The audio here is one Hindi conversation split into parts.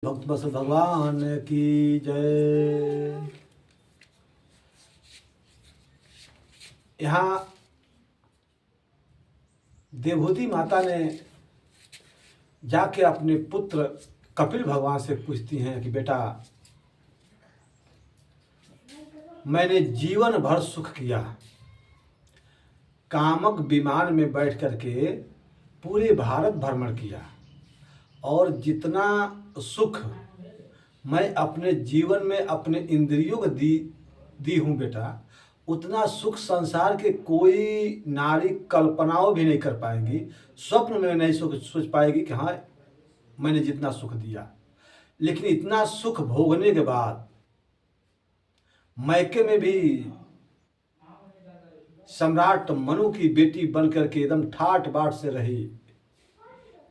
भक्त बस भगवान की जय। यहाँ देवहूति माता ने जाके अपने पुत्र कपिल भगवान से पूछती हैं कि बेटा, मैंने जीवन भर सुख किया, कामक विमान में बैठ करके पूरे भारत भ्रमण किया और जितना सुख मैं अपने जीवन में अपने इंद्रियों को दी हूँ बेटा, उतना सुख संसार के कोई नारी कल्पनाओं भी नहीं कर पाएंगी, स्वप्न में नहीं सोच पाएगी कि हाँ मैंने जितना सुख दिया। लेकिन इतना सुख भोगने के बाद मैके में भी सम्राट मनु की बेटी बन करके एकदम ठाट बाट से रही,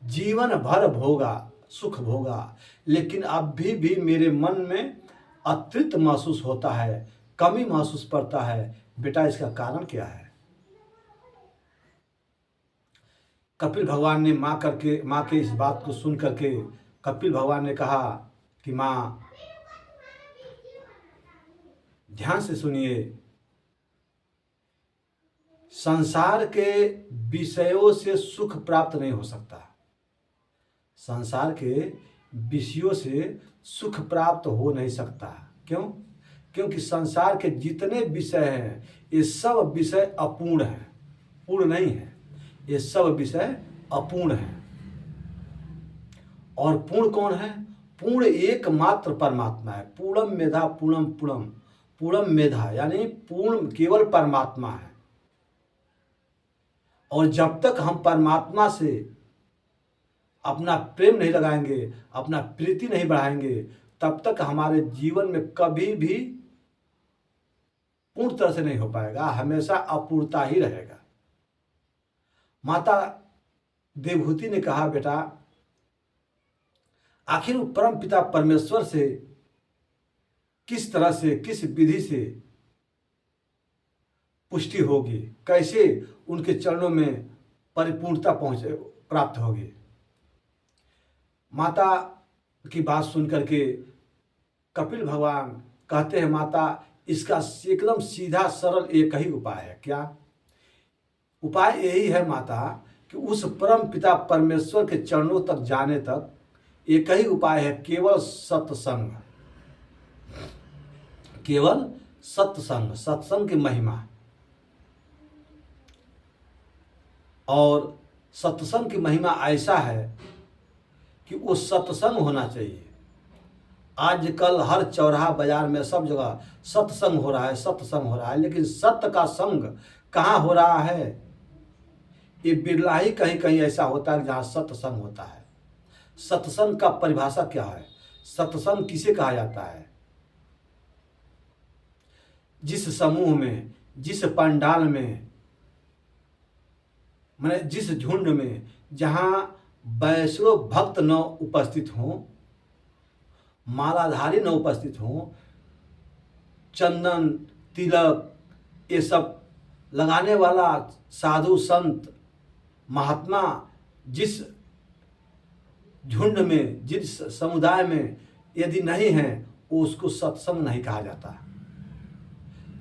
जीवन भर भोगा, सुख भोगा, लेकिन अब भी मेरे मन में अतृप्त महसूस होता है, कमी महसूस पड़ता है। बेटा, इसका कारण क्या है? कपिल भगवान ने माँ के इस बात को सुन करके कपिल भगवान ने कहा कि माँ ध्यान से सुनिए, संसार के विषयों से सुख प्राप्त नहीं हो सकता। संसार के विषयों से सुख प्राप्त हो नहीं सकता। क्यों? क्योंकि संसार के जितने विषय हैं ये सब विषय अपूर्ण हैं, पूर्ण नहीं है। ये सब विषय अपूर्ण हैं। और पूर्ण कौन है? पूर्ण एकमात्र परमात्मा है। पूर्णम मेधा पूर्णम पूर्णम, पूर्णम मेधा यानी पूर्ण केवल परमात्मा है। और जब तक हम परमात्मा से अपना प्रेम नहीं लगाएंगे, अपना प्रीति नहीं बढ़ाएंगे, तब तक हमारे जीवन में कभी भी पूर्ण तरह से नहीं हो पाएगा, हमेशा अपूर्णता ही रहेगा। माता देवहूति ने कहा, बेटा आखिर परम पिता परमेश्वर से किस तरह से, किस विधि से पुष्टि होगी, कैसे उनके चरणों में परिपूर्णता प्राप्त होगी? माता की बात सुन करके कपिल भगवान कहते हैं, माता इसका एकदम सीधा सरल एक ही उपाय है। क्या उपाय? यही है माता कि उस परम पिता परमेश्वर के चरणों तक जाने तक एक ही उपाय है, केवल सत्संग। केवल सत्संग, सत्संग की महिमा। और सत्संग की महिमा ऐसा है कि वो सत्संग होना चाहिए। आजकल हर चौराहा बाजार में सब जगह सत्संग हो रहा है, सत्संग हो रहा है, लेकिन सत्य का संग कहाँ हो रहा है? ये बिरला ही कहीं कहीं ऐसा होता है जहाँ सत्संग होता है। सत्संग का परिभाषा क्या है? सत्संग किसे कहा जाता है? जिस समूह में, जिस पंडाल में, माने जिस झुंड में जहाँ वैष्णव भक्त न उपस्थित हों, मालाधारी न उपस्थित हों, चंदन तिलक ये सब लगाने वाला साधु संत महात्मा जिस झुंड में, जिस समुदाय में यदि नहीं है, उसको सत्संग नहीं कहा जाता।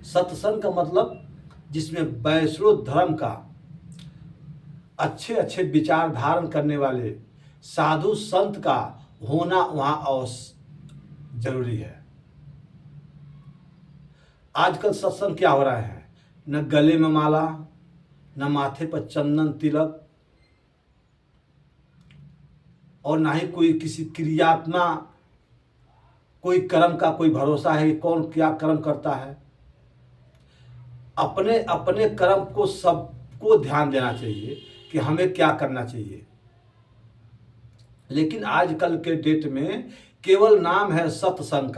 सत्संग का मतलब जिसमें वैष्णव धर्म का अच्छे अच्छे विचार धारण करने वाले साधु संत का होना वहाँ जरूरी है। आजकल सत्संग क्या हो रहा है? न गले में माला, न माथे पर चंदन तिलक, और ना ही कोई किसी क्रियात्मा, कोई कर्म का कोई भरोसा है कि कौन क्या कर्म करता है। अपने अपने कर्म को सबको ध्यान देना चाहिए कि हमें क्या करना चाहिए। लेकिन आजकल के डेट में केवल नाम है सत्संग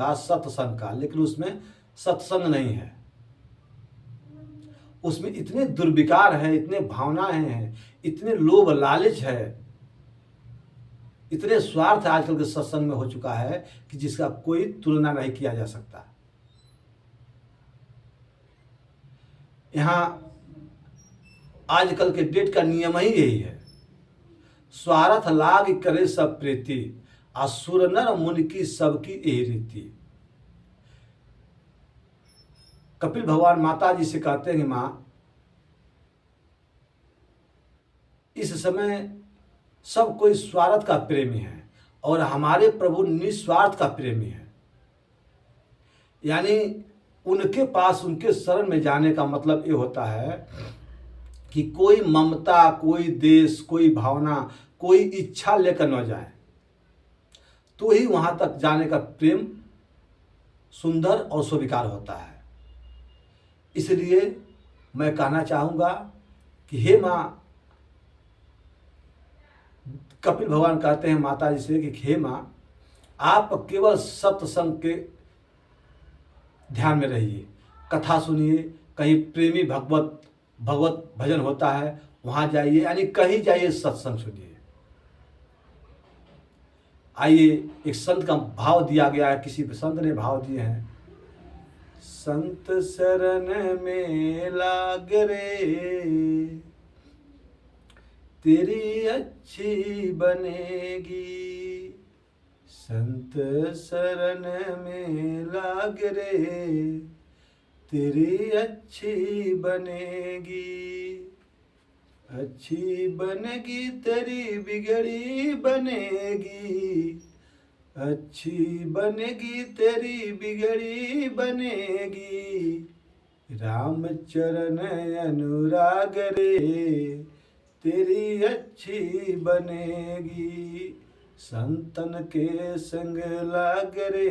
का, लेकिन उसमें सत्संग नहीं है। उसमें इतने दुर्विकार है, इतने भावनाएं हैं, इतने लोभ लालच है, इतने स्वार्थ आजकल के सत्संग में हो चुका है कि जिसका कोई तुलना नहीं किया जा सकता। यहाँ आजकल के डेट का नियम ही यही है, स्वार्थ लाग करे सब प्रीति, असुर नर मुनि की सबकी यही रीति। कपिल भगवान माता जी से कहते हैं, माँ इस समय सब कोई स्वार्थ का प्रेमी है और हमारे प्रभु निस्वार्थ का प्रेमी है। यानी उनके पास, उनके शरण में जाने का मतलब ये होता है कि कोई ममता, कोई देश, कोई भावना, कोई इच्छा लेकर न जाए, तो ही वहां तक जाने का प्रेम सुंदर और स्वीकार होता है। इसलिए मैं कहना चाहूँगा कि हे माँ, कपिल भगवान कहते हैं माता जी से कि हे माँ, आप केवल सत्संग के ध्यान में रहिए, कथा सुनिए, कहीं प्रेमी भगवत भगवत भजन होता है वहाँ जाइए, यानी कहीं जाइए सत्संग सुनिए। आइए, एक संत का भाव दिया गया है, किसी संत ने भाव दिए हैं। संत शरण में लाग रे, तेरी अच्छी बनेगी। संत शरण में लाग रे, तेरी अच्छी बनेगी। अच्छी बनेगी तेरी बिगड़ी बनेगी, अच्छी बनेगी तेरी बिगड़ी बनेगी। राम चरण अनुराग रे, तेरी अच्छी बनेगी। संतन के संग लाग रे,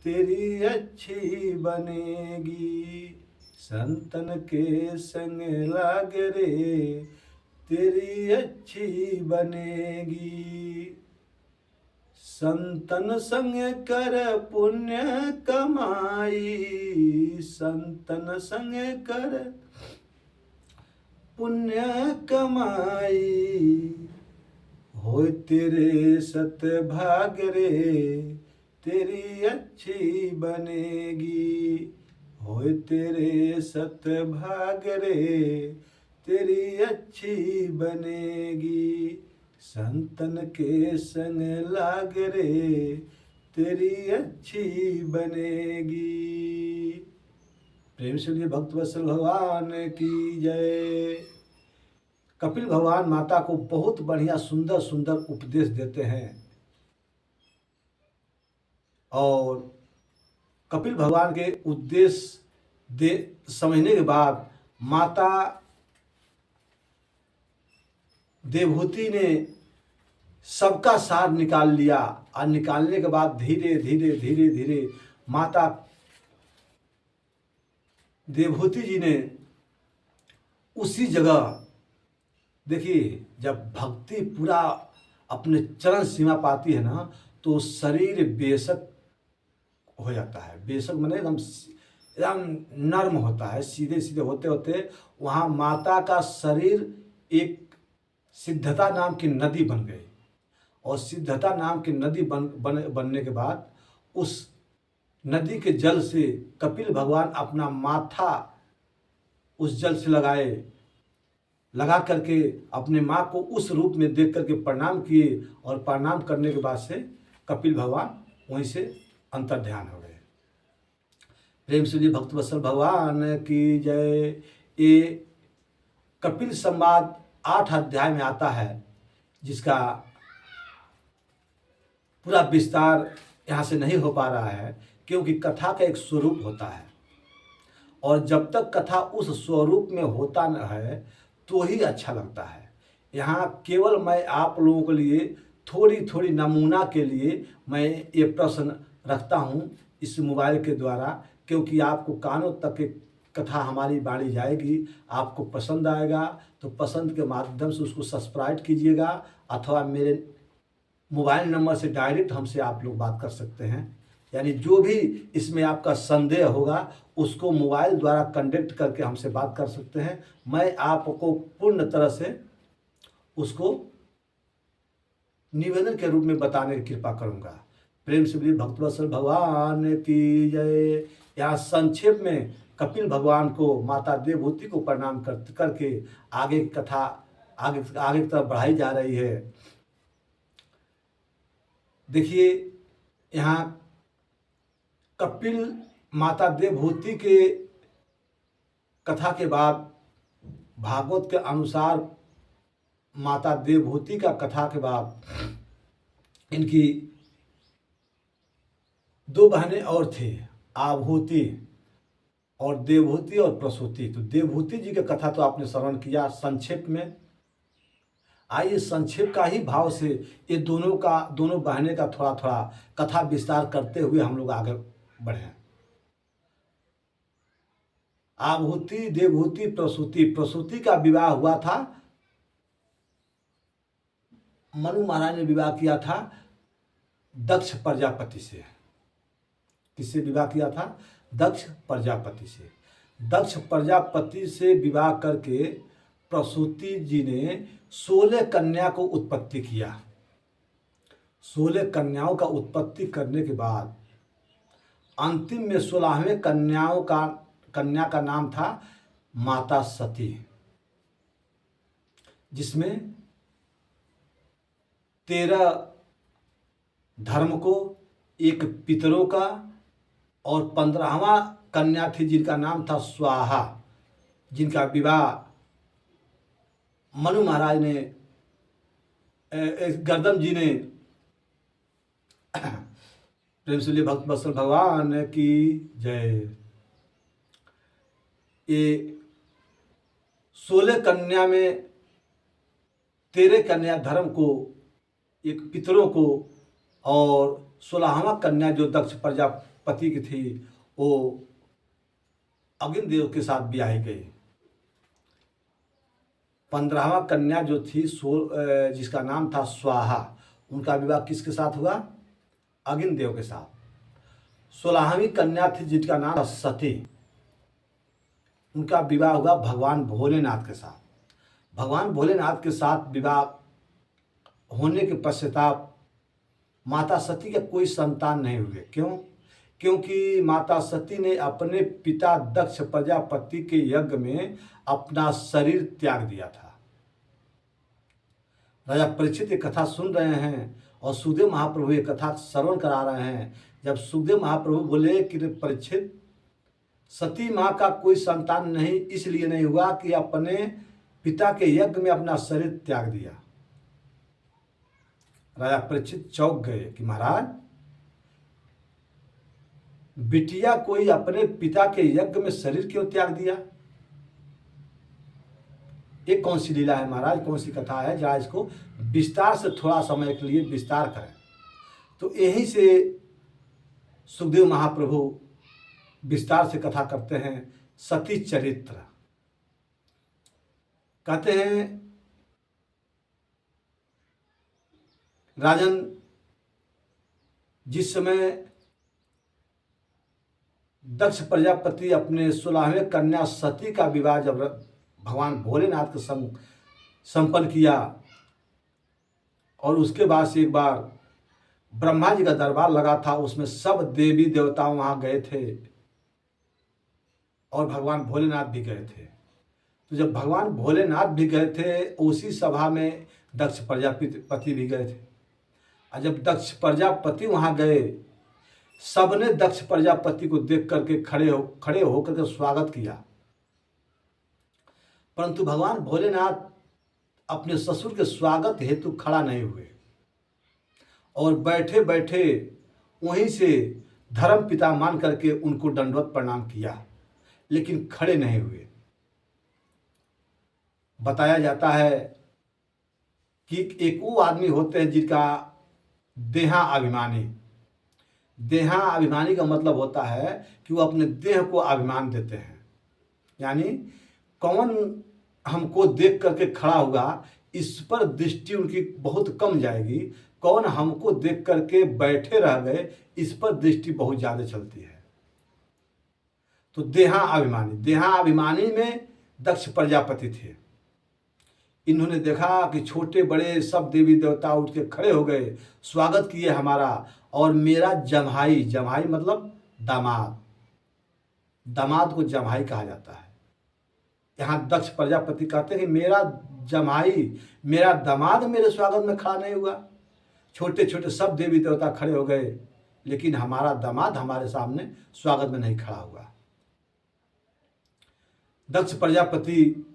तेरी अच्छी बनेगी। संतन के संग लाग रे, तेरी अच्छी बनेगी। संतन संग कर पुण्य कमाई, संतन संग कर पुण्य कमाई। हो तेरे सत भाग रे, तेरी अच्छी बनेगी। हो तेरे सत भाग रे, तेरी अच्छी बनेगी। संतन के संग लाग रे, तेरी अच्छी बनेगी। प्रेम से लिए भक्त वत्सल भगवान की जय। कपिल भगवान माता को बहुत बढ़िया सुंदर सुंदर उपदेश देते हैं और कपिल भगवान के उद्देश्य समझने के बाद माता देवहूति ने सबका सार निकाल लिया और निकालने के बाद धीरे धीरे धीरे धीरे माता देवहूति जी ने उसी जगह, देखिए जब भक्ति पूरा अपने चरण सीमा पाती है ना, तो शरीर बेशक हो जाता है। बेशक माने एकदम एकदम नर्म होता है, सीधे सीधे होते होते वहाँ माता का शरीर एक सिद्धता नाम की नदी बन गई। और सिद्धता नाम की नदी बनने के बाद उस नदी के जल से कपिल भगवान अपना माथा उस जल से लगा करके अपने माँ को उस रूप में देख करके प्रणाम किए और प्रणाम करने के बाद से कपिल भगवान वहीं से अंतर्ध्यान हो गए। प्रेम से जी भक्त वत्सल भगवान की जय। ये कपिल संवाद 8 अध्याय में आता है, जिसका पूरा विस्तार यहाँ से नहीं हो पा रहा है, क्योंकि कथा का एक स्वरूप होता है और जब तक कथा उस स्वरूप में होता न है तो ही अच्छा लगता है। यहाँ केवल मैं आप लोगों के लिए थोड़ी थोड़ी नमूना के लिए मैं ये प्रश्न रखता हूँ इस मोबाइल के द्वारा, क्योंकि आपको कानों तक के कथा हमारी बाणी जाएगी, आपको पसंद आएगा तो पसंद के माध्यम से उसको सब्सक्राइब कीजिएगा, अथवा मेरे मोबाइल नंबर से डायरेक्ट हमसे आप लोग बात कर सकते हैं। यानी जो भी इसमें आपका संदेह होगा उसको मोबाइल द्वारा कंडक्ट करके हमसे बात कर सकते हैं। मैं आपको पूर्ण तरह से उसको निवेदन के रूप में बताने की कृपा करूंगा। प्रेम से बोलिए भक्त वत्सल भगवान की जय। यहाँ संक्षेप में कपिल भगवान को माता देवहूति को प्रणाम करके आगे की कथा आगे की तरफ बढ़ाई जा रही है। देखिए, यहाँ कपिल माता देवहूति के कथा के बाद भागवत के अनुसार माता देवहूति का कथा के बाद इनकी दो बहनें और थी, आभूति और देवहूति और प्रसूति। तो देवहूति जी की कथा तो आपने श्रवण किया संक्षेप में। आइए संक्षेप का ही भाव से ये दोनों बहनें का थोड़ा थोड़ा कथा विस्तार करते हुए हम लोग आगे बढ़े। आभूति, देवहूति, प्रसूति। प्रसूति का विवाह हुआ था, मनु महाराज ने विवाह किया था दक्ष प्रजापति से। किससे विवाह किया था? दक्ष प्रजापति से। दक्ष प्रजापति से विवाह करके प्रसूति जी ने 16 कन्या को उत्पत्ति किया। 16 कन्याओं का उत्पत्ति करने के बाद अंतिम में 16वें कन्या का नाम था माता सती, जिसमें 13 धर्म को, एक पितरों का और 15वां कन्या थी जिनका नाम था स्वाहा, जिनका विवाह मनु महाराज ने, गर्दम जी ने, प्रेम से भक्त वत्सल भगवान की जय। ये 16 कन्या में 13 कन्या धर्म को, एक पितरों को, और 16वां कन्या जो दक्ष प्रजापति की थी वो अग्नि देव के साथ ब्याही गई। 15वां कन्या जो थी जिसका नाम था स्वाहा, उनका विवाह किसके साथ हुआ? अग्नि देव के साथ। 16वीं कन्या थी जिसका नाम था सती, उनका विवाह हुआ भगवान भोलेनाथ के साथ। भगवान भोलेनाथ के साथ विवाह होने के पश्चात माता सती के कोई संतान नहीं हुए। क्यों? क्योंकि माता सती ने अपने पिता दक्ष प्रजापति के यज्ञ में अपना शरीर त्याग दिया था। राजा परीक्षित ये कथा सुन रहे हैं और सुखदेव महाप्रभु ये कथा श्रवण करा रहे हैं। जब सुखदेव महाप्रभु बोले कि परीक्षित, सती माँ का कोई संतान नहीं इसलिए नहीं हुआ कि अपने पिता के यज्ञ में अपना शरीर त्याग दिया। राजा परीक्षित चौंक गए कि महाराज, बिटिया कोई अपने पिता के यज्ञ में शरीर क्यों त्याग दिया? ये कौन सी लीला है महाराज, कौन सी कथा है? जरा इसको विस्तार से थोड़ा समय के लिए विस्तार करें। तो यहीं से सुखदेव महाप्रभु विस्तार से कथा करते हैं। सती चरित्र कहते हैं, राजन, जिस समय दक्ष प्रजापति अपने 16वें कन्या सती का विवाह जब भगवान भोलेनाथ के संग संपन्न किया और उसके बाद से एक बार ब्रह्मा जी का दरबार लगा था, उसमें सब देवी देवता वहां गए थे और भगवान भोलेनाथ भी गए थे। तो जब भगवान भोलेनाथ भी गए थे, उसी सभा में दक्ष प्रजापति भी गए थे। और जब दक्ष प्रजापति वहां गए, सबने दक्ष प्रजापति को देख करके खड़े होकर के स्वागत किया, परंतु भगवान भोलेनाथ अपने ससुर के स्वागत हेतु खड़ा नहीं हुए और बैठे बैठे वहीं से धर्म पिता मान करके उनको दंडवत प्रणाम किया, लेकिन खड़े नहीं हुए। बताया जाता है कि एक वो आदमी होते हैं जिनका देहाभिमानी। देहाभिमानी का मतलब होता है कि वो अपने देह को अभिमान देते हैं, यानी कौन हमको देख करके खड़ा हुआ इस पर दृष्टि उनकी बहुत कम जाएगी, कौन हमको देख करके बैठे रह गए इस पर दृष्टि बहुत ज़्यादा चलती है। तो देहाभिमानी में दक्ष प्रजापति थे। इन्होंने देखा कि छोटे बड़े सब देवी देवता उठ के खड़े हो गए, स्वागत किए हमारा, और मेरा जम्हाई, जम्हाई मतलब दामाद, दामाद को जम्हाई कहा जाता है। यहाँ दक्ष प्रजापति कहते हैं कि मेरा जम्हाई, मेरा दामाद मेरे स्वागत में खड़ा नहीं हुआ। छोटे छोटे सब देवी देवता खड़े हो गए, लेकिन हमारा दामाद हमारे सामने स्वागत में नहीं खड़ा हुआ। दक्ष प्रजापति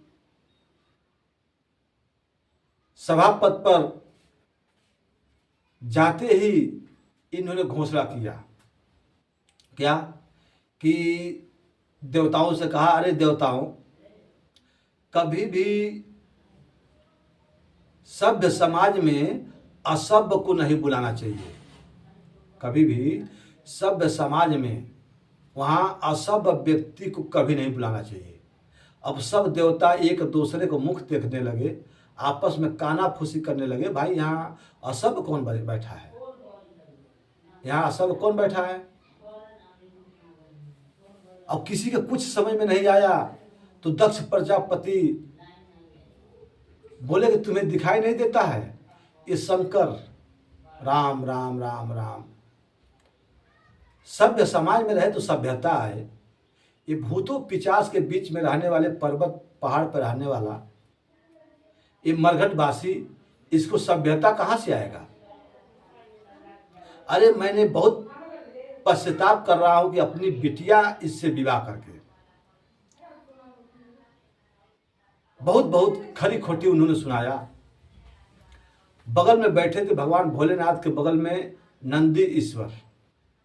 सभापद पर जाते ही इन्होंने घोषणा किया, क्या कि देवताओं से कहा, अरे देवताओं, कभी भी सभ्य समाज में असभ्य को नहीं बुलाना चाहिए। कभी भी सभ्य समाज में वहाँ असभ्य व्यक्ति को कभी नहीं बुलाना चाहिए। अब सब देवता एक दूसरे को मुख देखने लगे, आपस में कानाफूसी करने लगे, भाई यहाँ असभ्य कौन बैठा है, यहाँ असभ्य कौन बैठा है। अब किसी के कुछ समझ में नहीं आया तो दक्ष प्रजापति बोले कि तुम्हें दिखाई नहीं देता है, ये शंकर, राम राम राम राम। सभ्य समाज में रहे तो सभ्यता है, ये भूतों पिचास के बीच में रहने वाले, पर्वत पहाड़ पर रहने वाला ये मरघटवासी, इसको सभ्यता कहाँ से आएगा। अरे मैंने बहुत पश्चाताप कर रहा हूं कि अपनी बिटिया इससे विवाह करके, बहुत बहुत खरी खोटी उन्होंने सुनाया। बगल में बैठे थे भगवान भोलेनाथ के बगल में नंदी ईश्वर।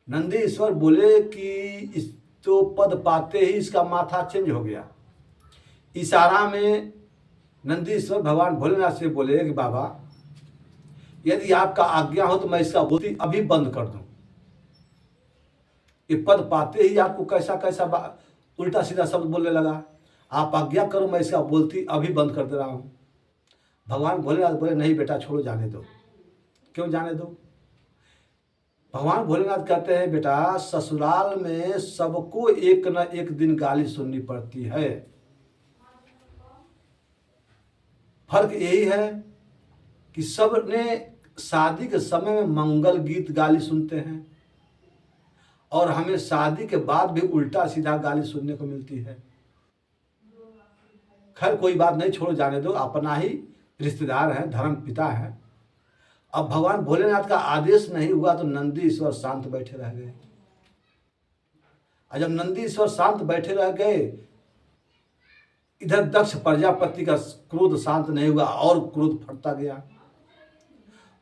नंदी ईश्वर बोले कि इस तो पद पाते ही इसका माथा चेंज हो गया। इशारा में नंदी ईश्वर भगवान भोलेनाथ से बोले कि बाबा, यदि आपका आज्ञा हो तो मैं इसका बोलती अभी बंद कर दूं। ये पद पाते ही आपको कैसा कैसा उल्टा सीधा शब्द बोलने लगा। आप आज्ञा करो, मैं इसका बोलती अभी बंद कर दे रहा हूं। भगवान भोलेनाथ बोले, नहीं बेटा, छोड़ो, जाने दो। क्यों जाने दो? भगवान भोलेनाथ कहते हैं, बेटा, ससुराल में सबको एक न एक दिन गाली सुननी पड़ती है। फर्क यही है कि सब ने शादी के समय में मंगल गीत गाली सुनते हैं और हमें शादी के बाद भी उल्टा सीधा गाली सुनने को मिलती है। खैर कोई बात नहीं, छोड़ो, जाने दो, अपना ही रिश्तेदार है, धर्म पिता है। अब भगवान भोलेनाथ का आदेश नहीं हुआ तो नंदी ईश्वर शांत बैठे रह गए। और जब नंदी ईश्वर शांत बैठे रह गए, इधर दक्ष प्रजापति का क्रोध शांत नहीं हुआ और क्रोध फटता गया।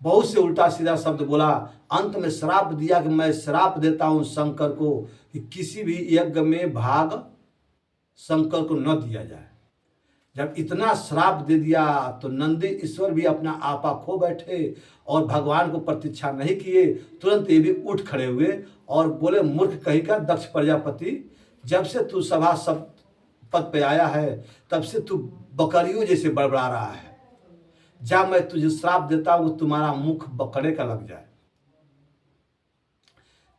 बहुत से उल्टा सीधा शब्द बोला। अंत में श्राप दिया कि मैं श्राप देता हूं शंकर को कि किसी भी यज्ञ में भाग शंकर को न दिया जाए। जब इतना श्राप दे दिया तो नंदी ईश्वर भी अपना आपा खो बैठे और भगवान को प्रतीक्षा नहीं किए। तुरंत ये भी उठ खड़े हुए और बोले, मूर्ख कहीं का दक्ष प्रजापति, जब से तू सभा सब पद पे आया है तब से तू बकरियों जैसे बड़बड़ा रहा है। जा, मैं तुझे श्राप देता हूं, तुम्हारा मुख बकरे का लग जाए।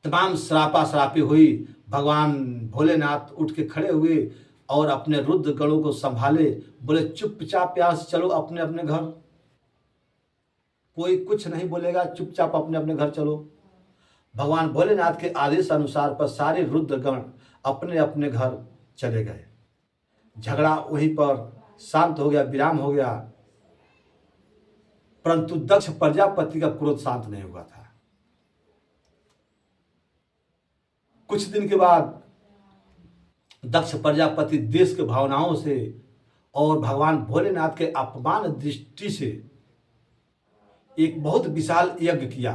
तमाम श्रापा श्रापी हुई। भगवान भोलेनाथ उठ के खड़े हुए और अपने रुद्र गणों को संभाले, बोले, चुपचाप यहाँ से चलो अपने अपने घर, कोई कुछ नहीं बोलेगा, चुपचाप अपने अपने घर चलो। भगवान भोलेनाथ के आदेश अनुसार पर सारे रुद्रगण अपने अपने घर चले गए। झगड़ा वहीं पर शांत हो गया, विराम हो गया। परंतु दक्ष प्रजापति का क्रोध शांत नहीं हुआ था। कुछ दिन के बाद दक्ष प्रजापति देश के भावनाओं से और भगवान भोलेनाथ के अपमान दृष्टि से एक बहुत विशाल यज्ञ किया।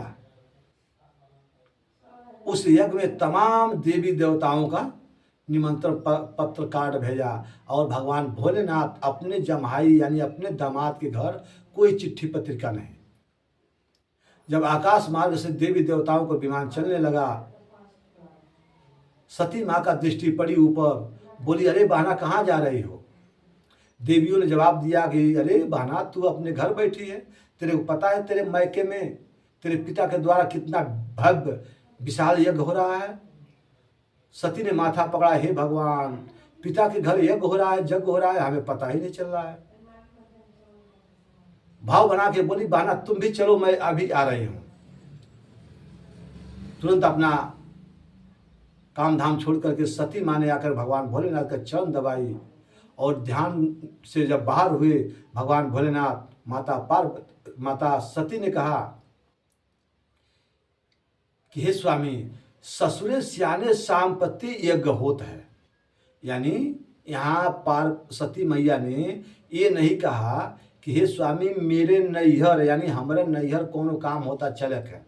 उस यज्ञ में तमाम देवी देवताओं का निमंत्रण पत्र कार्ड भेजा और भगवान भोलेनाथ अपने जमाई यानी अपने दामाद के घर कोई चिट्ठी पत्रिका नहीं। जब आकाश मार्ग से देवी देवताओं को विमान चलने लगा, सती माँ का दृष्टि पड़ी ऊपर, बोली, अरे बहना कहाँ जा रही हो? देवियों ने जवाब दिया कि अरे बहना, तू अपने घर बैठी है, तेरे को पता है तेरे मैके में तेरे पिता के द्वारा कितना भव्य विशाल यज्ञ हो रहा है। सती ने माथा पकड़ा, हे भगवान, पिता के घर यज्ञ हो रहा है, यज्ञ हो रहा है, हमें पता ही नहीं चल रहा है। भाव बना के बोली, बहना तुम भी चलो, मैं अभी आ रही हूं। तुरंत अपना काम धाम छोड़ करके सती माँ ने आकर भगवान भोलेनाथ का चरण दबाई और ध्यान से जब बाहर हुए भगवान भोलेनाथ, माता सती ने कहा कि हे स्वामी, ससुरे सियाने साम्पत्ति यज्ञ होत है। यानी यहाँ पार्वती मैया ने ये नहीं कहा कि हे स्वामी मेरे नैहर यानी हमारे नैहर कोनो काम होता चलक है,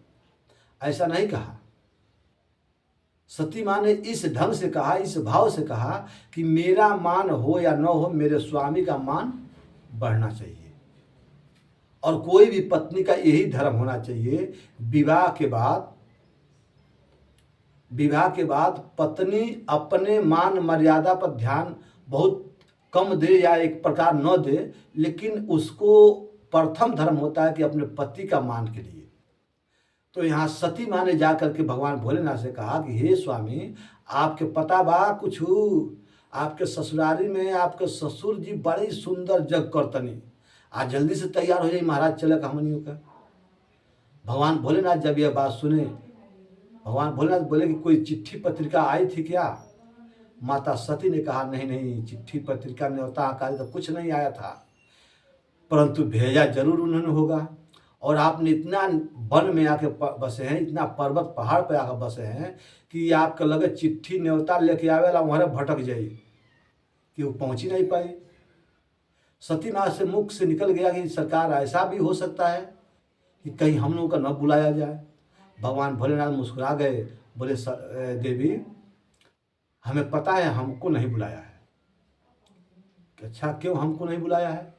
ऐसा नहीं कहा। सती माँ ने इस ढंग से कहा, इस भाव से कहा कि मेरा मान हो या न हो, मेरे स्वामी का मान बढ़ना चाहिए। और कोई भी पत्नी का यही धर्म होना चाहिए। विवाह के बाद पत्नी अपने मान मर्यादा पर ध्यान बहुत कम दे या एक प्रकार न दे, लेकिन उसको प्रथम धर्म होता है कि अपने पति का मान के लिए। तो यहाँ सती माँ ने जाकर के भगवान भोलेनाथ से कहा कि हे स्वामी, आपके पता बा कुछ आपके ससुरारी में आपके ससुर जी बड़ी सुंदर जग करतनी, आज जल्दी से तैयार हो जाइए महाराज, चले हमनियों का। भगवान भोलेनाथ जब यह बात सुने, भगवान भोलेनाथ बोले कि कोई चिट्ठी पत्रिका आई थी क्या? माता सती ने कहा नहीं नहीं, चिट्ठी पत्रिका न्योता आकाश तो कुछ नहीं आया था, परंतु भेजा जरूर उन्होंने होगा। और आपने इतना वन में आके बसे हैं, इतना पर्वत पहाड़ पे आकर बसे हैं कि आपके लगे चिट्ठी न्योता लेके आवेला वहाँ भटक जाई कि वो पहुँच ही नहीं पाई। सती माँ से मुख से निकल गया कि सरकार ऐसा भी हो सकता है कि कहीं हम लोगों का न बुलाया जाए। भगवान भोलेनाथ मुस्कुरा गए, बोले देवी हमें पता है हमको नहीं बुलाया है। अच्छा क्यों हमको नहीं बुलाया है?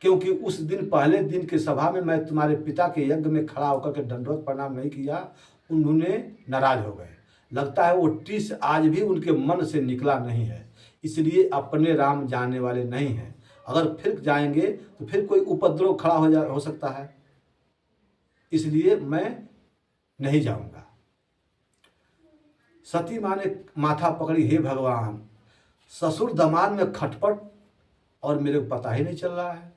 क्योंकि उस दिन पहले दिन के सभा में मैं तुम्हारे पिता के यज्ञ में खड़ा होकर के दंडवत प्रणाम नहीं किया, उन्होंने नाराज हो गए। लगता है वो टीस आज भी उनके मन से निकला नहीं है, इसलिए अपने राम जाने वाले नहीं हैं। अगर फिर जाएंगे तो फिर कोई उपद्रव खड़ा हो सकता है, इसलिए मैं नहीं जाऊंगा। सती माँ ने माथा पकड़ी, हे भगवान, ससुर दामाद में खटपट और मेरे को पता ही नहीं चल रहा है।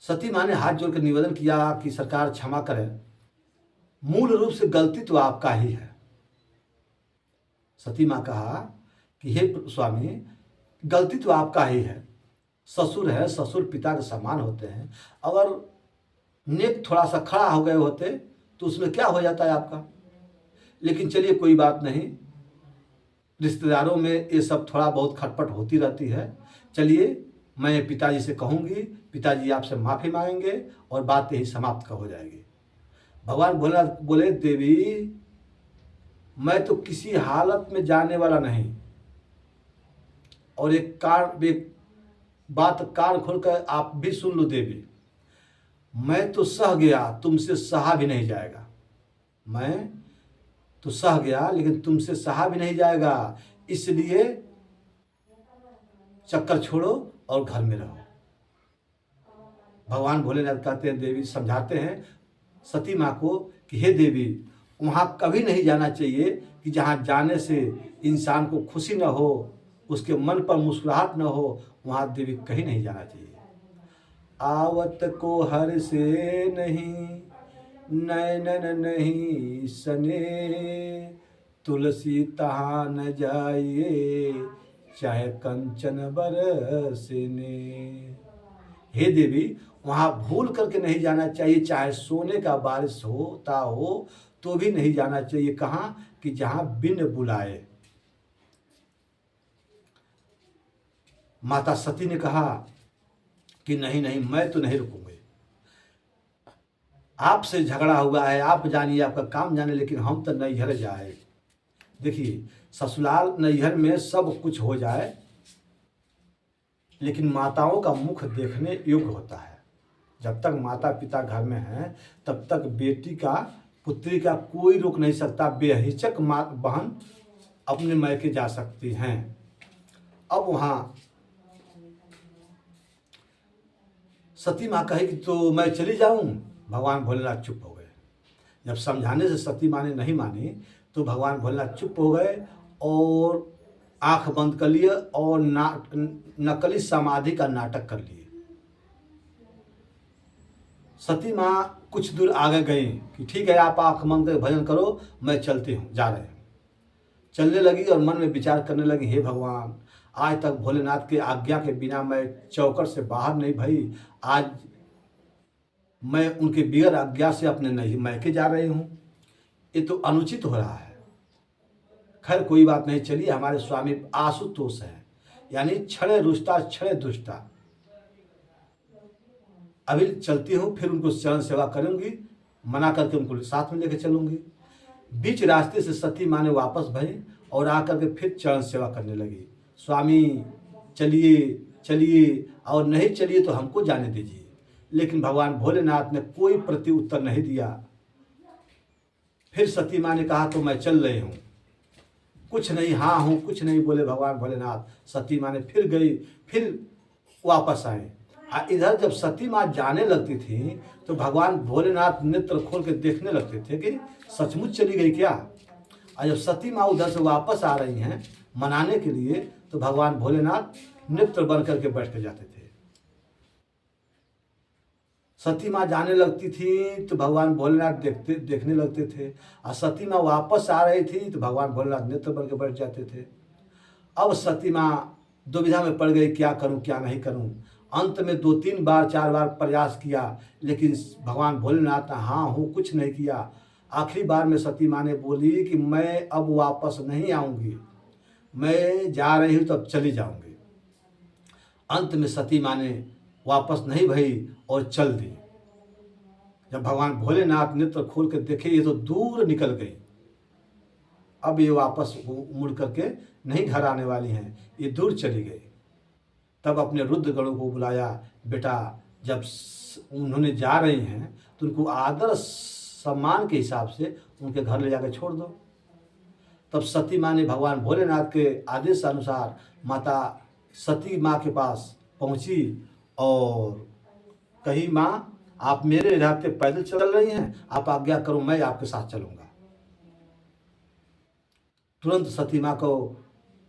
सती माँ ने हाथ जोड़कर निवेदन किया कि सरकार क्षमा करें, मूल रूप से गलती तो आपका ही है। सती माँ कहा कि हे स्वामी, गलती तो आपका ही है। ससुर है, ससुर पिता के समान होते हैं। अगर नेक थोड़ा सा खड़ा हो गए होते तो उसमें क्या हो जाता है आपका। लेकिन चलिए कोई बात नहीं, रिश्तेदारों में ये सब थोड़ा बहुत खटपट होती रहती है। चलिए मैं पिताजी से कहूँगी, पिताजी आपसे माफ़ी मांगेंगे और बात यही समाप्त हो जाएगी। भगवान भोलेनाथ बोले, देवी मैं तो किसी हालत में जाने वाला नहीं। और एक बात कान खोलकर आप भी सुन लो देवी, मैं तो सह गया, तुमसे सहा भी नहीं जाएगा। मैं तो सह गया लेकिन तुमसे सहा भी नहीं जाएगा, इसलिए चक्कर छोड़ो और घर में रहो। भगवान भोलेनाथ कहते हैं, देवी समझाते हैं सती माँ को कि हे देवी, वहाँ कभी नहीं जाना चाहिए कि जहाँ जाने से इंसान को खुशी न हो, उसके मन पर मुस्कुराहट न हो, वहाँ देवी कहीं नहीं जाना चाहिए। आवत को हर से नहीं, नैनन नहीं सने, तुलसी तहाँ न जाइए, चाहे कंचन बरसने। हे देवी, वहाँ भूल करके नहीं जाना चाहिए, चाहे सोने का बारिश होता हो तो भी नहीं जाना चाहिए। कहाँ कि जहाँ बिन बुलाए। माता सती ने कहा कि नहीं नहीं, मैं तो नहीं रुकूंगी। आपसे झगड़ा हुआ है, आप जानिए, आपका काम जाने, लेकिन हम तो नैहर जाए। देखिए ससुराल नैहर में सब कुछ हो जाए, लेकिन माताओं का मुख देखने योग्य होता है। जब तक माता पिता घर में हैं तब तक बेटी का, पुत्री का कोई रोक नहीं सकता। बेहिचक बहन अपने मायके जा सकती हैं। अब वहाँ सती माँ कहे कि तो मैं चली जाऊं। भगवान भोलेनाथ चुप हो गए। जब समझाने से सती माँ ने नहीं मानी तो भगवान भोलेनाथ चुप हो गए और आंख बंद कर लिए और नकली समाधि का नाटक कर लिए। सती माँ कुछ दूर आगे गई कि ठीक है, आप आंख बंद कर भजन करो, मैं चलती हूँ, जा रहे हैं। चलने लगी और मन में विचार करने लगी, हे भगवान, आज तक भोलेनाथ के आज्ञा के बिना मैं चौखट से बाहर नहीं भई। आज मैं उनके बिगर आज्ञा से अपने नहीं मैके जा रही हूँ, ये तो अनुचित हो रहा है। खैर कोई बात नहीं, चलिए हमारे स्वामी आशुतोष हैं, यानी क्षणे रुष्टा क्षणे दुष्टा। अभी चलती हूँ, फिर उनको चरण सेवा करूंगी, मना करके उनको साथ में लेकर चलूंगी। बीच रास्ते से सती माँ ने वापस भई और आकर के फिर चरण सेवा करने लगी। स्वामी चलिए चलिए, और नहीं चलिए तो हमको जाने दीजिए। लेकिन भगवान भोलेनाथ ने कोई प्रति उत्तर नहीं दिया। फिर सती माँ ने कहा तो मैं चल रही हूँ, कुछ नहीं, हाँ हूँ, कुछ नहीं बोले भगवान भोलेनाथ। सती माँ ने फिर गई, फिर वापस आए। इधर जब सती माँ जाने लगती थी तो भगवान भोलेनाथ नेत्र खोल के देखने लगते थे कि सचमुच चली गई क्या। और जब सती माँ उधर से वापस आ रही हैं मनाने के लिए, तो भगवान भोलेनाथ नेत्र बन करके बैठ के जाते थे। सती माँ जाने लगती थी तो भगवान भोलेनाथ देखने लगते थे, और सती माँ वापस आ रही थी तो भगवान भोलेनाथ नेत्र बन के बैठ जाते थे। अब सती माँ दुविधा में पड़ गई, क्या करूं क्या नहीं करूं। अंत में 2-3 बार 4 बार प्रयास किया, लेकिन भगवान भोलेनाथ ने हाँ हूँ कुछ नहीं किया। आखिरी बार में सती माँ ने बोली कि मैं अब वापस नहीं आऊँगी, मैं जा रही हूँ तो अब चली जाऊँगी। अंत में सती माँ ने वापस नहीं भई और चल दी। जब भगवान भोलेनाथ नेत्र खोल कर देखे, ये तो दूर निकल गई, अब ये वापस मुड़ करके नहीं घर आने वाली हैं, ये दूर चली गई। तब अपने रुद्रगणों को बुलाया, बेटा जब उन्होंने जा रही हैं तो उनको आदर सम्मान के हिसाब से उनके घर ले जाकर छोड़ दो। तब सती माँ ने भगवान भोलेनाथ के आदेश अनुसार माता सती माँ के पास पहुँची और कही, माँ आप मेरे रहते पैदल चल रही हैं, आप आज्ञा करो मैं आपके साथ चलूँगा। तुरंत सती माँ को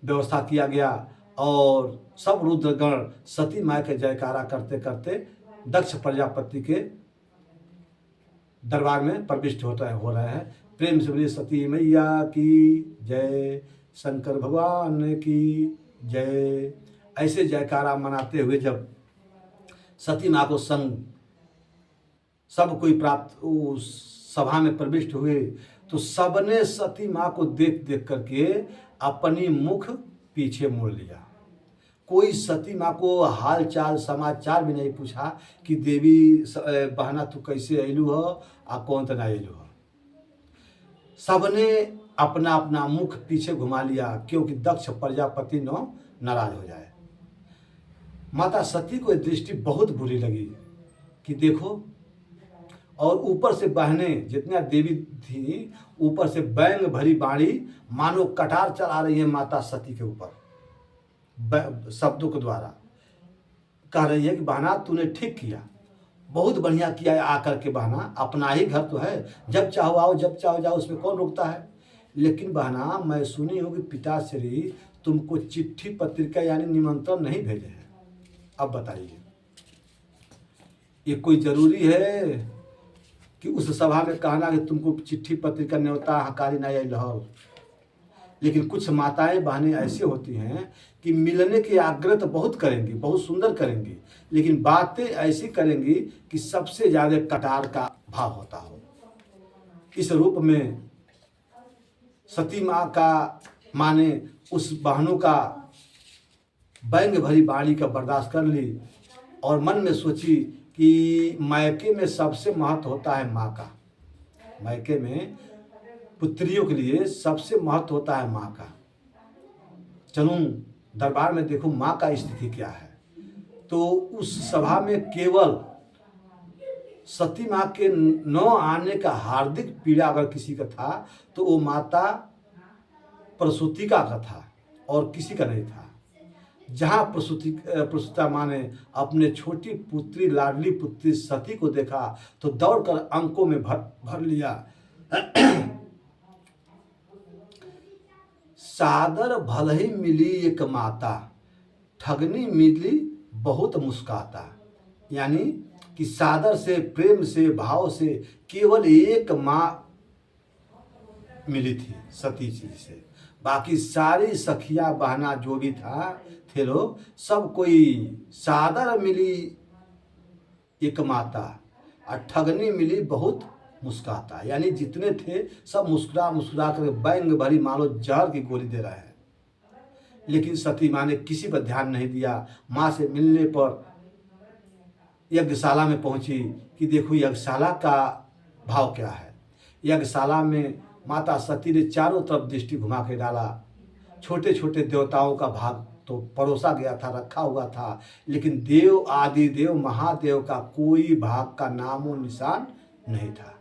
व्यवस्था किया गया और सब रुद्रगण सती माँ के जयकारा करते करते दक्ष प्रजापति के दरबार में प्रविष्ट हो रहे हैं। प्रेम से बोलिए सती मैया की जय, शंकर भगवान की जय। ऐसे जयकारा मनाते हुए जब सती माँ को संग सब कोई प्राप्त उस सभा में प्रविष्ट हुए, तो सबने सती माँ को देख देख करके अपनी मुख पीछे मोड़ लिया। कोई सती माँ को हाल चाल समाचार भी नहीं पूछा कि देवी बहना तू कैसे अयलू हो आ कौन तना अयलू हो। सबने अपना अपना मुख पीछे घुमा लिया, क्योंकि दक्ष प्रजापति न नाराज हो जाए। माता सती को दृष्टि बहुत बुरी लगी कि देखो, और ऊपर से बहनें जितना देवी थी, ऊपर से बैंग भरी बाणी मानो कटार चला रही है माता सती के ऊपर, शब्दों के द्वारा कह रही है कि बहना तूने ठीक किया, बहुत बढ़िया किया है आकर के बहना, अपना ही घर तो है, जब चाहो आओ जब चाहो जाओ, उसमें कौन रोकता है। लेकिन बहना मैं सुनी हूँ कि पिताश्री तुमको चिट्ठी पत्रिका यानी निमंत्रण नहीं भेजे हैं। अब बताइए, ये कोई जरूरी है कि उस सभा में कहना कि तुमको चिट्ठी पत्रिका न्योता हकारी नहीं आई लाहौर। लेकिन कुछ माताएं बहनें ऐसी होती हैं कि मिलने के आग्रह तो बहुत करेंगी, बहुत सुंदर करेंगी, लेकिन बातें ऐसी करेंगी कि सबसे ज़्यादा कटार का भाव होता हो। इस रूप में सती माँ का माने उस बहनों का व्यंग भरी वाणी का बर्दाश्त कर ली और मन में सोची कि मायके में सबसे महत्व होता है माँ का। मायके में पुत्रियों के लिए सबसे महत्व होता है माँ का। चलूं दरबार में देखूं माँ का स्थिति क्या है। तो उस सभा में केवल सती माँ के न आने का हार्दिक पीड़ा अगर किसी का था तो वो माता प्रसूतिका का था और किसी का नहीं था। जहाँ प्रसूता माँ ने अपने छोटी पुत्री लाडली पुत्री सती को देखा तो दौड़कर अंकों में भर लिया। सादर भल ही मिली एक माता, ठगनी मिली बहुत मुस्काता। यानी कि सादर से, प्रेम से, भाव से केवल एक माँ मिली थी सती जी से, बाकी सारी सखिया बहना जो भी थे लोग, सब कोई सादर मिली एक माता, और ठगनी मिली बहुत मुस्कुराता। यानी जितने थे सब मुस्कुरा मुस्कुरा कर बैंग भरी मानो जहर की गोली दे रहे हैं। लेकिन सती माँ ने किसी पर ध्यान नहीं दिया। माँ से मिलने पर यज्ञशाला में पहुंची कि देखो यज्ञशाला का भाव क्या है। यज्ञशाला में माता सती ने चारों तरफ दृष्टि घुमा के डाला। छोटे छोटे देवताओं का भाग तो परोसा गया था, रखा हुआ था, लेकिन देव आदि देव महादेव का कोई भाग का नामो निशान नहीं था।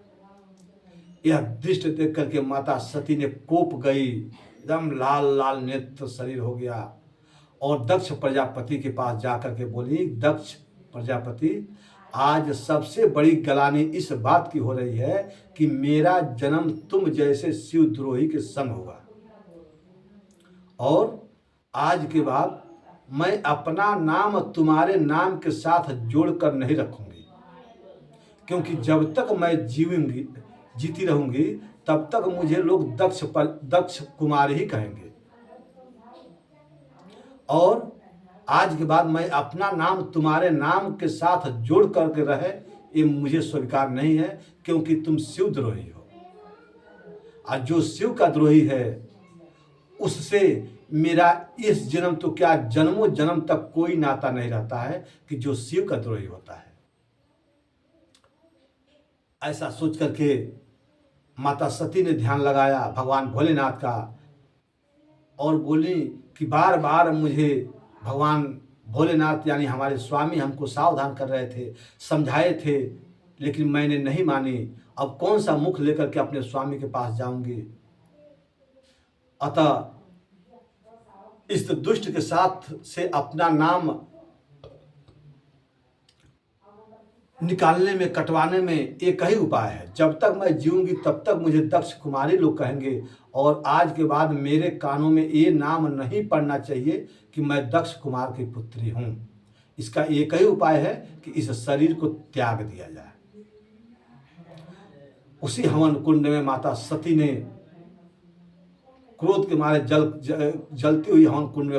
यह दृष्टि देख करके माता सती ने कोप गई, एकदम लाल लाल नेत्र शरीर हो गया और दक्ष प्रजापति के पास जाकर के बोली, दक्ष प्रजापति, आज सबसे बड़ी गलानी इस बात की हो रही है कि मेरा जन्म तुम जैसे शिवद्रोही के संग होगा और आज के बाद मैं अपना नाम तुम्हारे नाम के साथ जोड़कर नहीं रखूंगी, क्योंकि जब तक मैं जीती रहूंगी तब तक मुझे लोग दक्ष कुमार ही कहेंगे और आज के बाद मैं अपना नाम तुम्हारे नाम के साथ जोड़ करके रहे ये मुझे स्वीकार नहीं है, क्योंकि तुम शिव द्रोही हो। और जो शिव का द्रोही है उससे मेरा इस जन्म तो क्या जन्मों जन्म तक कोई नाता नहीं रहता है कि जो शिव का द्रोही होता है। ऐसा सोच करके माता सती ने ध्यान लगाया भगवान भोलेनाथ का और बोली कि बार बार मुझे भगवान भोलेनाथ यानी हमारे स्वामी हमको सावधान कर रहे थे, समझाए थे, लेकिन मैंने नहीं मानी। अब कौन सा मुख लेकर के अपने स्वामी के पास जाऊंगी। अतः इस दुष्ट के साथ से अपना नाम निकालने में, कटवाने में एक ही उपाय है। जब तक मैं जीऊंगी तब तक मुझे दक्ष कुमारी लोग कहेंगे और आज के बाद मेरे कानों में ये नाम नहीं पड़ना चाहिए कि मैं दक्ष कुमार की पुत्री हूं। इसका एक ही उपाय है कि इस शरीर को त्याग दिया जाए। उसी हवन कुंड में माता सती ने क्रोध के मारे जलती हुई हवन कुंड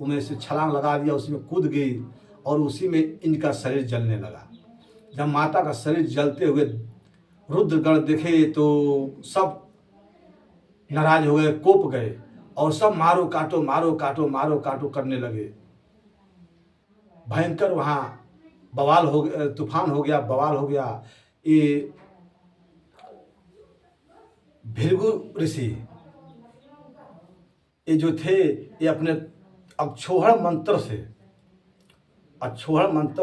में से छलांग लगा दिया, उसमें कूद गई और उसी में इनका शरीर जलने लगा। जब माता का शरीर जलते हुए रुद्रगण देखे तो सब नाराज हो गए, कोप गए और सब मारो काटो मारो काटो मारो काटो करने लगे। भयंकर वहां बवाल हो गया, तूफान हो गया, बवाल हो गया। ये भृगु ऋषि ये जो थे ये अपने अक्षोहण मंत्र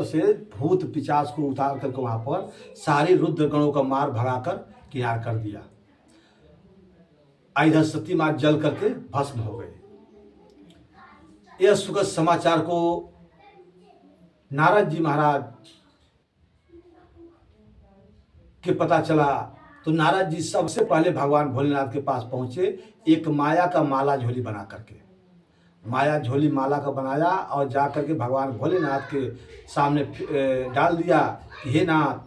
से भूत पिचास को उतार करके वहां पर सारी रुद्रगणों का मार भगाकर किनार कर दिया। इधर सती मां जल करके भस्म हो गई। यह सुखद समाचार को नारद जी महाराज के पता चला तो नारद जी सबसे पहले भगवान भोलेनाथ के पास पहुंचे, एक माया का माला झोली बना करके। माया झोली माला का बनाया और जा करके भगवान भोलेनाथ के सामने डाल दिया कि हे नाथ,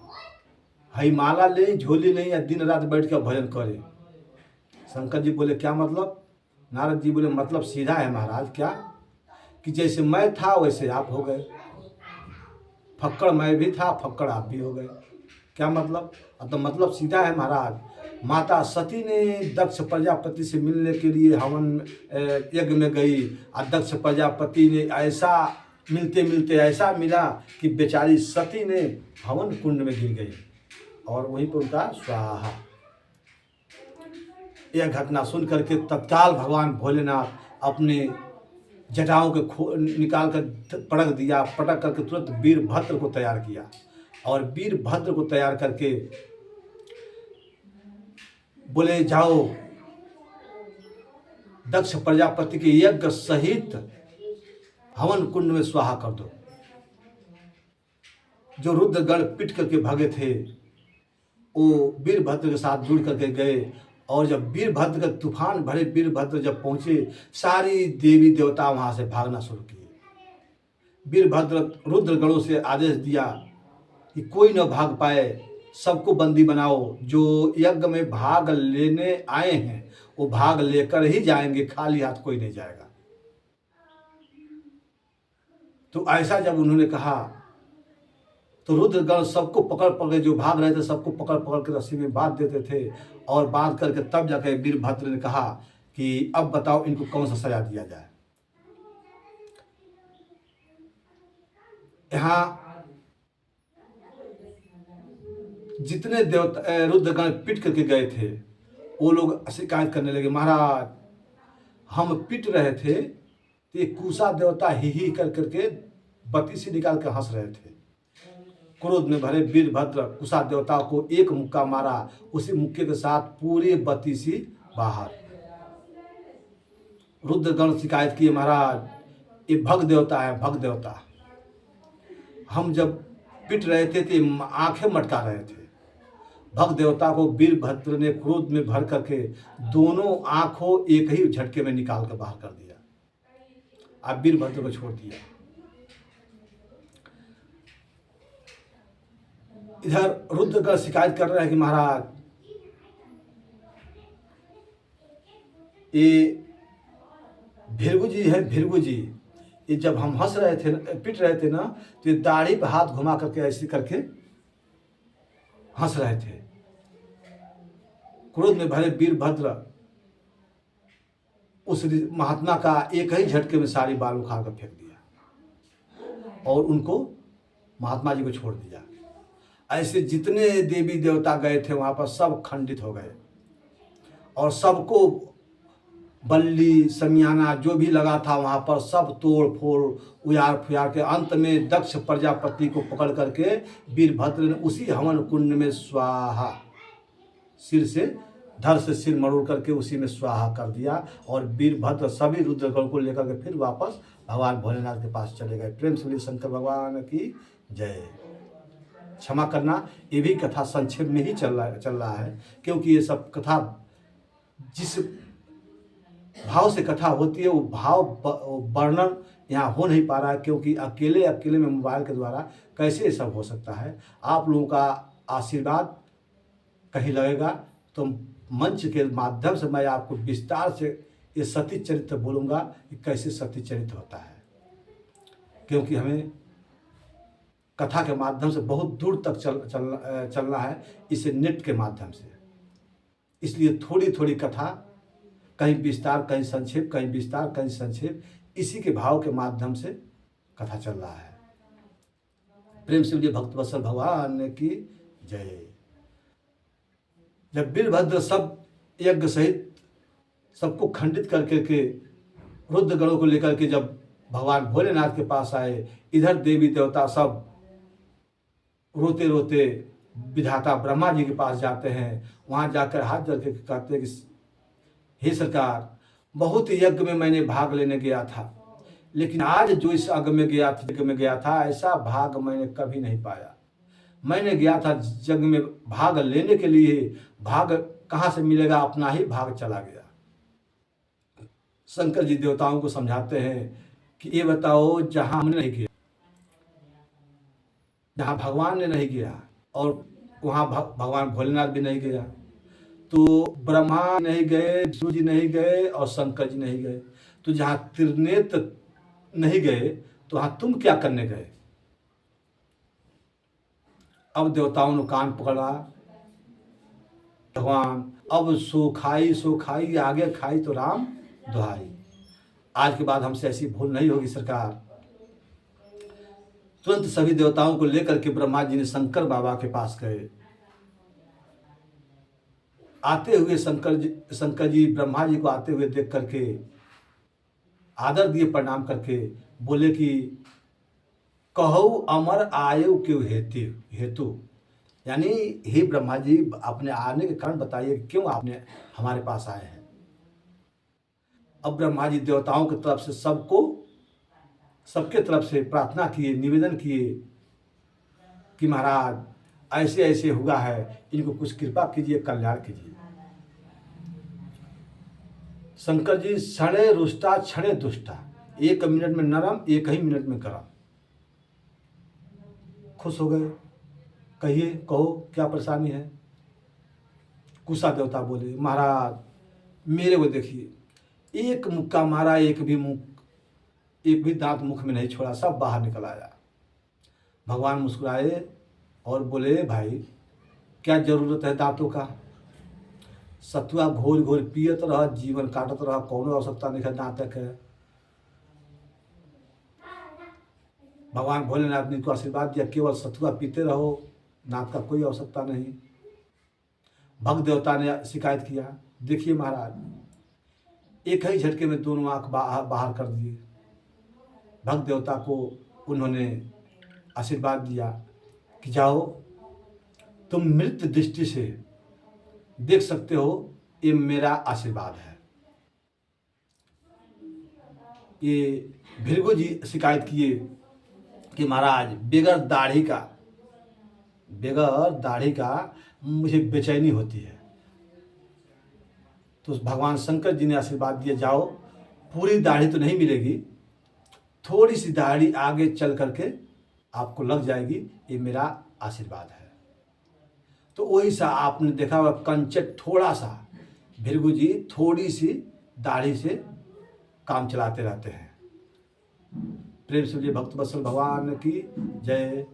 हई माला ले झोली नहीं या दिन रात बैठ कर भजन करे। शंकर जी बोले क्या मतलब? नारद जी बोले मतलब सीधा है महाराज, क्या कि जैसे मैं था वैसे आप हो गए, फक्कड़ मैं भी था, फक्कड़ आप भी हो गए। क्या मतलब? तो मतलब सीधा है महाराज। माता सती ने दक्ष प्रजापति से मिलने के लिए हवन यज्ञ में गई और दक्ष प्रजापति ने ऐसा मिलते मिलते ऐसा मिला कि बेचारी सती ने हवन कुंड में गिर गई और वहीं पर उनका स्वाहा। यह घटना सुन करके तत्काल भगवान भोलेनाथ अपने जटाओं के निकाल कर पटक करके तुरंत वीरभद्र को तैयार किया और वीरभद्र को तैयार करके बोले जाओ दक्ष प्रजापति के यज्ञ सहित हवन कुंड में स्वाहा कर दो। जो रुद्रगण पिट करके भागे थे वो वीरभद्र के साथ जुड़ करके गए और जब वीरभद्र का तूफान भरे वीरभद्र जब पहुंचे सारी देवी देवता वहां से भागना शुरू किए। वीरभद्र रुद्रगणों से आदेश दिया कि कोई न भाग पाए, सबको बंदी बनाओ। जो यज्ञ में भाग लेने आए हैं वो भाग लेकर ही जाएंगे, खाली हाथ कोई नहीं जाएगा। तो ऐसा जब उन्होंने कहा तो रुद्रगण सबको पकड़ पकड़ के, जो भाग रहे थे सबको पकड़ पकड़ के रस्सी में बांध देते थे। और बांध करके तब जाके वीरभद्र ने कहा कि अब बताओ इनको कौन सा सजा दिया जाए। यहाँ जितने देवता रुद्रगण पिट करके गए थे वो लोग शिकायत करने लगे, महाराज हम पिट रहे थे तो ये कुशा देवता ही कर करके बत्ती से निकाल कर हंस रहे थे। क्रोध में भरे वीरभद्र कुशा देवता को एक मुक्का मारा, उसी मुक्के के साथ पूरे बत्ती से बाहर। रुद्रगण शिकायत किए, महाराज ये भग देवता है, भग देवता। हम जब पिट रहे थे तो आंखें मटका रहे थे। भग देवता को वीरभद्र ने क्रोध में भर करके दोनों आंखों एक ही झटके में निकाल कर बाहर कर दिया। अब वीरभद्र को छोड़ दिया। इधर रुद्रगण शिकायत कर रहे हैं कि महाराज ये भृगु जी है, भृगु जी, ये जब हम हंस रहे थे, पिट रहे थे ना, तो ये दाढ़ी पे हाथ घुमा करके ऐसे करके हंस रहे थे। क्रोध में भरे वीरभद्र उस महात्मा का एक ही झटके में सारी बाल उखाड़ कर फेंक दिया और उनको, महात्मा जी को छोड़ दिया। ऐसे जितने देवी देवता गए थे वहां पर सब खंडित हो गए और सबको बल्ली समियाना जो भी लगा था वहां पर सब तोड़ फोड़ उयार फुयार के अंत में दक्ष प्रजापति को पकड़ करके वीरभद्र ने उसी हवन कुंड में स्वाहा, सिर से धड़ से सिर मरोड़ करके उसी में स्वाहा कर दिया। और वीरभद्र सभी रुद्रगण को लेकर के फिर वापस भगवान भोलेनाथ के पास चले गए। प्रेम से बोलिए शंकर भगवान की जय। क्षमा करना, ये भी कथा संक्षेप में ही चल रहा है, क्योंकि ये सब कथा जिस भाव से कथा होती है वो भाव वर्णन यहाँ हो नहीं पा रहा है, क्योंकि अकेले में मोबाइल के द्वारा कैसे ये सब हो सकता है। आप लोगों का आशीर्वाद कहीं लगेगा तो मंच के माध्यम से मैं आपको विस्तार से ये सती चरित्र बोलूँगा कि कैसे सती चरित्र होता है, क्योंकि हमें कथा के माध्यम से बहुत दूर तक चलना है, इसे नेट के माध्यम से। इसलिए थोड़ी थोड़ी कथा, कहीं विस्तार कहीं संक्षेप, कहीं विस्तार कहीं संक्षेप, इसी के भाव के माध्यम से कथा चल रहा है। प्रेम से बोलिए भक्तवत्सल भगवान की जय। जब वीरभद्र सब यज्ञ सहित सबको खंडित करके के रुद्रगणों को लेकर के जब भगवान भोलेनाथ के पास आए, इधर देवी देवता सब रोते रोते विधाता ब्रह्मा जी के पास जाते हैं। वहाँ जाकर हाथ जोड़ के कहते हैं कि हे सरकार, बहुत यज्ञ में मैंने भाग लेने गया था, लेकिन आज जो इस यज्ञ में गया था ऐसा भाग मैंने कभी नहीं पाया। मैंने गया था यज्ञ में भाग लेने के लिए, भाग कहाँ से मिलेगा, अपना ही भाग चला गया। शंकर जी देवताओं को समझाते हैं कि ये बताओ, जहाँ हमने नहीं गया, जहाँ भगवान ने नहीं गया और वहाँ भगवान भोलेनाथ भी नहीं गया, तो ब्रह्मा नहीं गए, विष्णु जी नहीं गए और शंकर जी नहीं गए, तो जहाँ त्रिनेत्र नहीं गए तो वहाँ तुम क्या करने गए। अब देवताओं ने कान पकड़ा, भगवान अब सो खाई आगे खाई तो राम दुहाई। आज के बाद हमसे ऐसी भूल नहीं होगी सरकार। तुरंत सभी देवताओं को लेकर के ब्रह्मा जी ने शंकर बाबा के पास गए। आते हुए शंकर जी ब्रह्मा जी को आते हुए देख करके आदर दिए, प्रणाम करके बोले कि कहो अमर आयु क्यों हेतु, यानी हे ब्रह्मा जी, अपने आने के कारण बताइए क्यों आपने हमारे पास आए हैं। अब ब्रह्मा जी देवताओं की तरफ से सबके तरफ से प्रार्थना किए, निवेदन किए कि महाराज ऐसे ऐसे हुआ है, इनको कुछ कृपा कीजिए, कल्याण कीजिए। शंकर जी क्षणे रुष्टा क्षणे दुष्टा, 1 मिनट में नरम 1 ही मिनट में गरम। खुश हो गए, कहिए कहो क्या परेशानी है। कुशा देवता बोले, महाराज मेरे को देखिए, एक मुक्का मारा, एक भी दांत मुख में नहीं छोड़ा, सब बाहर निकल आया। भगवान मुस्कुराए, और बोले भाई क्या जरूरत है दांतों का, सतुआ घोर घोर पियत रह, जीवन काटत रह, कौनो आवश्यकता नहीं है दांत के। भगवान भोलेनाथ ने को आशीर्वाद दिया, केवल सतुआ पीते रहो, दांत का कोई आवश्यकता नहीं। भक्त देवता ने शिकायत किया, देखिए महाराज एक ही झटके में दोनों आंख बाहर कर दिए। भक्त देवता को उन्होंने आशीर्वाद दिया कि जाओ तुम मृत दृष्टि से देख सकते हो, ये मेरा आशीर्वाद है। ये भृगु जी शिकायत किए कि महाराज बगैर दाढ़ी का मुझे बेचैनी होती है। तो भगवान शंकर जी ने आशीर्वाद दिया, जाओ पूरी दाढ़ी तो नहीं मिलेगी, थोड़ी सी दाढ़ी आगे चल करके आपको लग जाएगी, ये मेरा आशीर्वाद है। तो वही सा आपने देखा होगा कंचट थोड़ा सा, भृगु जी थोड़ी सी दाढ़ी से काम चलाते रहते हैं। प्रेम से बोलिए भक्त वत्सल भगवान की जय,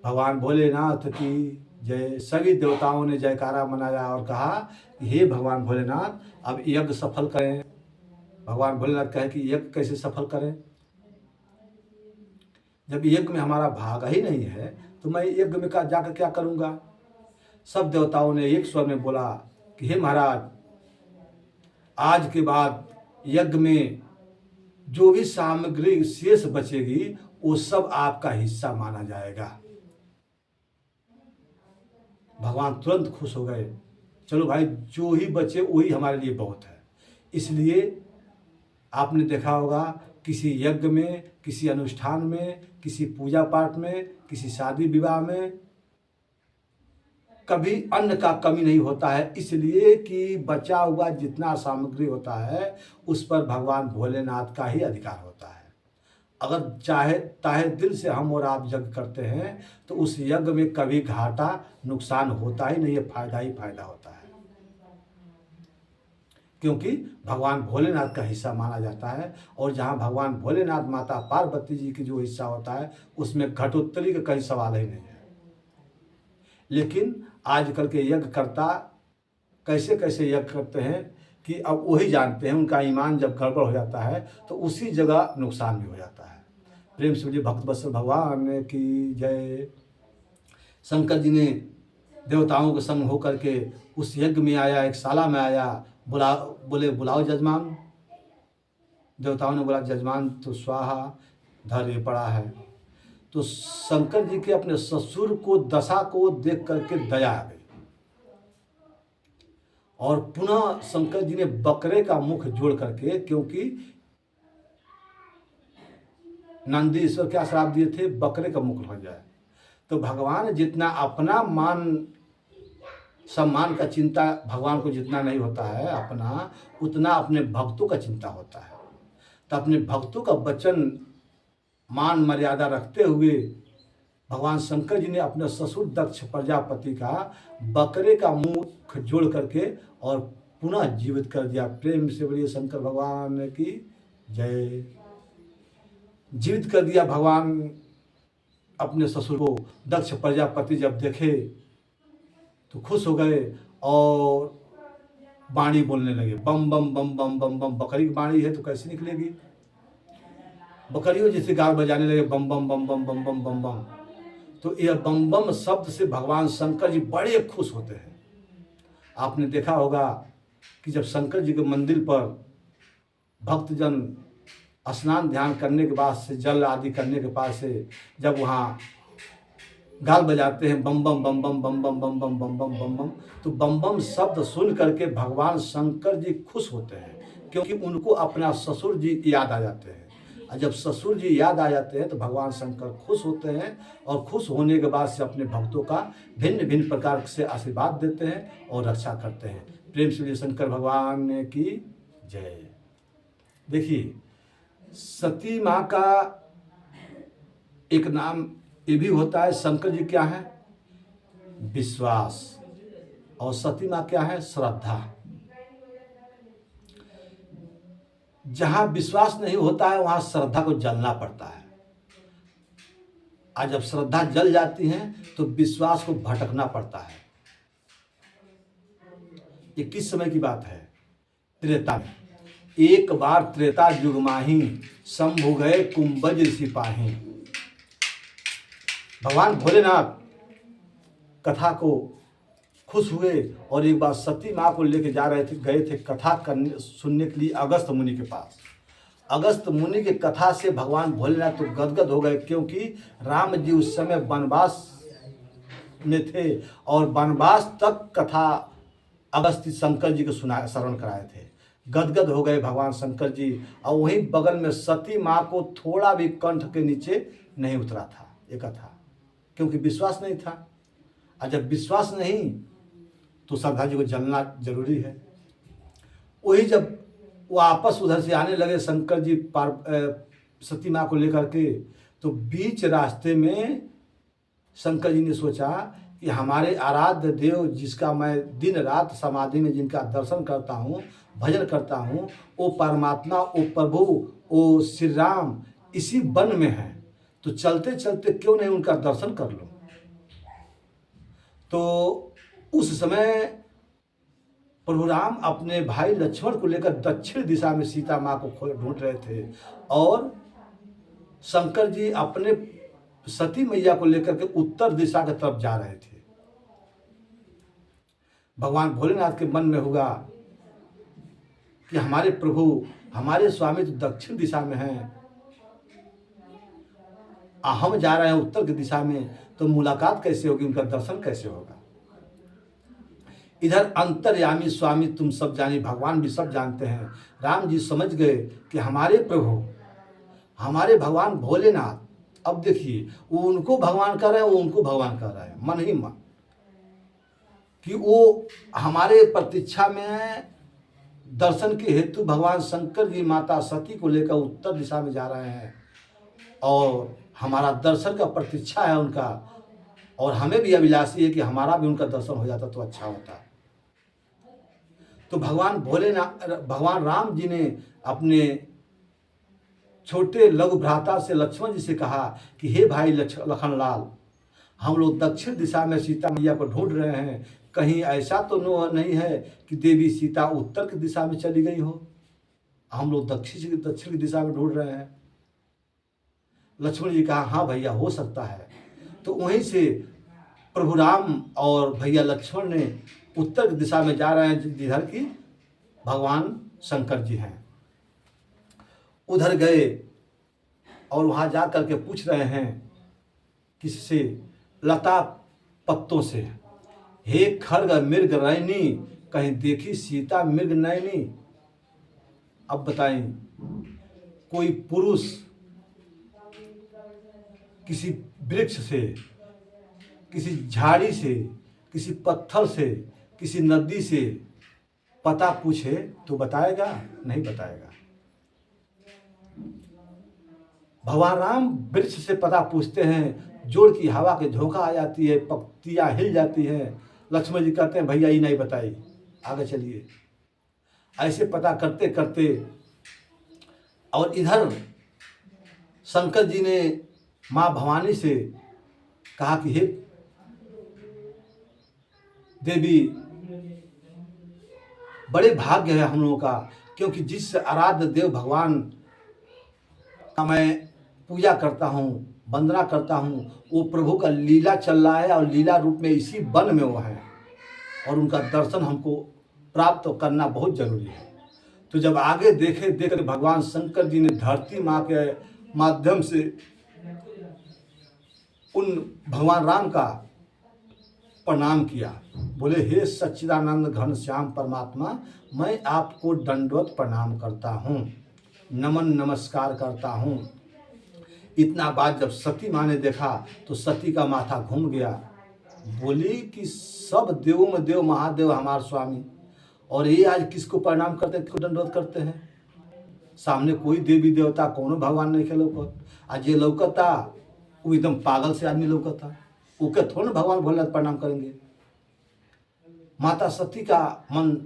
भगवान भोलेनाथ की जय। सभी देवताओं ने जयकारा मनाया और कहा कि हे भगवान भोलेनाथ अब यज्ञ सफल करें। भगवान भोलेनाथ कहे कि यज्ञ कैसे सफल करें, जब यज्ञ में हमारा भाग ही नहीं है तो मैं यज्ञ में जाकर क्या करूंगा। सब देवताओं ने एक स्वर में बोला कि हे महाराज आज के बाद यज्ञ में जो भी सामग्री शेष बचेगी वो सब आपका हिस्सा माना जाएगा। भगवान तुरंत खुश हो गए, चलो भाई जो ही बचे वही हमारे लिए बहुत है। इसलिए आपने देखा होगा किसी यज्ञ में, किसी अनुष्ठान में, किसी पूजा पाठ में, किसी शादी विवाह में कभी अन्न का कमी नहीं होता है, इसलिए कि बचा हुआ जितना सामग्री होता है उस पर भगवान भोलेनाथ का ही अधिकार होता है। अगर ताहे दिल से हम और आप यज्ञ करते हैं तो उस यज्ञ में कभी घाटा नुकसान होता ही नहीं है, फायदा ही फायदा होता है, क्योंकि भगवान भोलेनाथ का हिस्सा माना जाता है। और जहाँ भगवान भोलेनाथ माता पार्वती जी की जो हिस्सा होता है उसमें घटोत्तरी का कहीं सवाल ही नहीं है। लेकिन आजकल के यज्ञकर्ता कैसे कैसे यज्ञ करते हैं कि अब वही जानते हैं, उनका ईमान जब गड़बड़ हो जाता है तो उसी जगह नुकसान भी हो जाता है। प्रेम से बोलिए भक्त वत्सल भगवान की जय। शंकर जी ने देवताओं के संग होकर के उस यज्ञ में आया, एक शाला में आया, बोले बुलाओ जजमान। देवताओं ने बोला जजमान तो स्वाहा धैर्य पड़ा है। तो शंकर जी के अपने ससुर को दशा को देख करके दया आ गई और पुनः शंकर जी ने बकरे का मुख जोड़ करके, क्योंकि नंदी ईश्वर क्या श्राप दिए थे, बकरे का मुख बन जाए। तो भगवान जितना अपना मान सम्मान का चिंता भगवान को जितना नहीं होता है अपना, उतना अपने भक्तों का चिंता होता है। तो अपने भक्तों का वचन मान मर्यादा रखते हुए भगवान शंकर जी ने अपने ससुर दक्ष प्रजापति का बकरे का मुख जोड़ करके और पुनः जीवित कर दिया। प्रेम से बोलिए शंकर भगवान की जय। जीवित कर दिया भगवान अपने ससुर को। दक्ष प्रजापति जब देखे तो खुश हो गए और बाणी बोलने लगे, बम बम बम बम बम बम। बकरी की बाणी है तो कैसे निकलेगी, बकरियों जैसे गाल बजाने लगे, बम बम बम बम बम बम बम बम। तो यह बम बम शब्द से भगवान शंकर जी बड़े खुश होते हैं। आपने देखा होगा कि जब शंकर जी के मंदिर पर भक्तजन स्नान ध्यान करने के बाद से, जल आदि करने के बाद से जब वहाँ गाल बजाते हैं बम बम बम बम बम बम बम बम बम बम बम बम, तो बम बम शब्द सुन करके भगवान शंकर जी खुश होते हैं, क्योंकि उनको अपना ससुर जी याद आ जाते हैं। और जब ससुर जी याद आ जाते हैं तो भगवान शंकर खुश होते हैं और खुश होने के बाद से अपने भक्तों का भिन्न भिन्न प्रकार से आशीर्वाद देते हैं और रक्षा करते हैं। प्रेम से शंकर भगवान की जय। देखिए सती माँ का एक नाम ये भी होता है। शंकर जी क्या है, विश्वास, और सती माँ क्या है, श्रद्धा। जहां विश्वास नहीं होता है वहां श्रद्धा को जलना पड़ता है। आज जब श्रद्धा जल जाती है तो विश्वास को भटकना पड़ता है। ये किस समय की बात है? त्रेता में। एक बार त्रेता युग माही, शंभु गए कुंभज सिपाही। भगवान भोलेनाथ कथा को खुश हुए और एक बार सती माँ को लेके गए थे कथा करने सुनने के लिए अगस्त मुनि के पास। अगस्त मुनि के कथा से भगवान भोलेनाथ तो गदगद हो गए, क्योंकि राम जी उस समय वनवास में थे और वनवास तक कथा अगस्त शंकर जी को श्रवण कराए थे। गदगद हो गए भगवान शंकर जी, और वहीं बगल में सती माँ को थोड़ा भी कंठ के नीचे नहीं उतरा था ये कथा, क्योंकि विश्वास नहीं था। और जब विश्वास नहीं तो श्रद्धा जी को जलना जरूरी है। वही जब वापस उधर से आने लगे शंकर जी सती माँ को लेकर के, तो बीच रास्ते में शंकर जी ने सोचा कि हमारे आराध्य देव जिसका मैं दिन रात समाधि में जिनका दर्शन करता हूँ, भजन करता हूँ, वो परमात्मा, वो प्रभु, वो श्री राम इसी वन में है, तो चलते चलते क्यों नहीं उनका दर्शन कर लूँ। तो उस समय प्रभु राम अपने भाई लक्ष्मण को लेकर दक्षिण दिशा में सीता माँ को ढूंढ रहे थे, और शंकर जी अपने सती मैया को लेकर के उत्तर दिशा की तरफ जा रहे थे। भगवान भोलेनाथ के मन में होगा कि हमारे प्रभु, हमारे स्वामी तो दक्षिण दिशा में हैं, हम जा रहे हैं उत्तर की दिशा में, तो मुलाकात कैसे होगी, उनका दर्शन कैसे होगा। इधर अंतर्यामी स्वामी तुम सब जानी, भगवान भी सब जानते हैं। राम जी समझ गए कि हमारे प्रभु, हमारे भगवान भोलेनाथ, अब देखिए वो उनको भगवान कर रहे हैं, वो उनको भगवान कर रहे हैं, मन ही मन, कि वो हमारे प्रतीक्षा में दर्शन के हेतु भगवान शंकर जी माता सती को लेकर उत्तर दिशा में जा रहे हैं, और हमारा दर्शन का प्रतीक्षा है उनका, और हमें भी अभिलाषी है कि हमारा भी उनका दर्शन हो जाता तो अच्छा होता। तो भगवान राम जी ने अपने छोटे लघु भ्राता से लक्ष्मण जी से कहा कि हे भाई लखनलाल, हम लोग दक्षिण दिशा में सीता मैया को ढूंढ रहे हैं, कहीं ऐसा तो नहीं है कि देवी सीता उत्तर की दिशा में चली गई हो, हम लोग दक्षिण की दिशा में ढूंढ रहे हैं। लक्ष्मण जी कहा हाँ भैया हो सकता है। तो वहीं से प्रभु राम और भैया लक्ष्मण ने उत्तर की दिशा में जा रहे हैं, जिधर की भगवान शंकर जी हैं। उधर गए और वहाँ जा कर के पूछ रहे हैं किससे, लता पत्तों से, हे खड्ग मृग रैनी, कहीं देखी सीता मृग नैनी। अब बताएं, कोई पुरुष किसी वृक्ष से, किसी झाड़ी से, किसी पत्थर से, किसी नदी से पता पूछे तो बताएगा? नहीं बताएगा। भगवान राम वृक्ष से पता पूछते हैं, जोड़ की हवा के झोंका आ जाती है, पत्तियां हिल जाती हैं। लक्ष्मण जी कहते हैं भैया ये नहीं बताई, आगे चलिए। ऐसे पता करते करते, और इधर शंकर जी ने माँ भवानी से कहा कि हे देवी, बड़े भाग्य है हम लोगों का, क्योंकि जिस आराध्य देव भगवान का मैं पूजा करता हूँ, वंदना करता हूँ, वो प्रभु का लीला चल रहा है, और लीला रूप में इसी वन में वो है, और उनका दर्शन हमको प्राप्त करना बहुत जरूरी है। तो जब आगे देखे भगवान शंकर जी ने धरती माँ के माध्यम से उन भगवान राम का प्रणाम किया। बोले हे सच्चिदानंद घन श्याम परमात्मा, मैं आपको दंडवत प्रणाम करता हूँ, नमन नमस्कार करता हूँ। इतना बात जब सती माँ ने देखा तो सती का माथा घूम गया। बोली कि सब देवों में देव महादेव हमारे स्वामी, और ये आज किसको प्रणाम करते हैं, किसको दंडवत करते हैं? सामने कोई देवी देवता कोनो भगवान नहीं खेलो को, आज ये लौकता वो एकदम पागल से आदमी लौकता, ओके थोड़ा भगवान भोलेनाथ प्रणाम करेंगे। माता सती का मन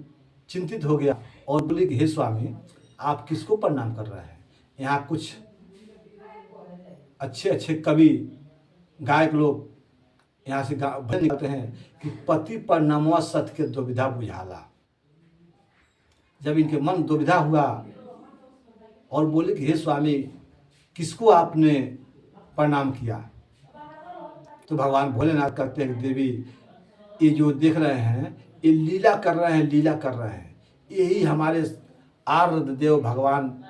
चिंतित हो गया और बोली कि हे स्वामी, आप किसको प्रणाम कर रहे हैं? यहाँ कुछ अच्छे अच्छे कवि गायक लोग यहाँ से भजन निकलते हैं कि पति पर नमवा सत के दुविधा बुझाला। जब इनके मन दुविधा हुआ और बोले कि हे स्वामी, किसको आपने प्रणाम किया, तो भगवान भोलेनाथ कहते हैं, देवी ये जो देख रहे हैं ये लीला कर रहे हैं, लीला कर रहे हैं। यही हमारे आराध्य देव भगवान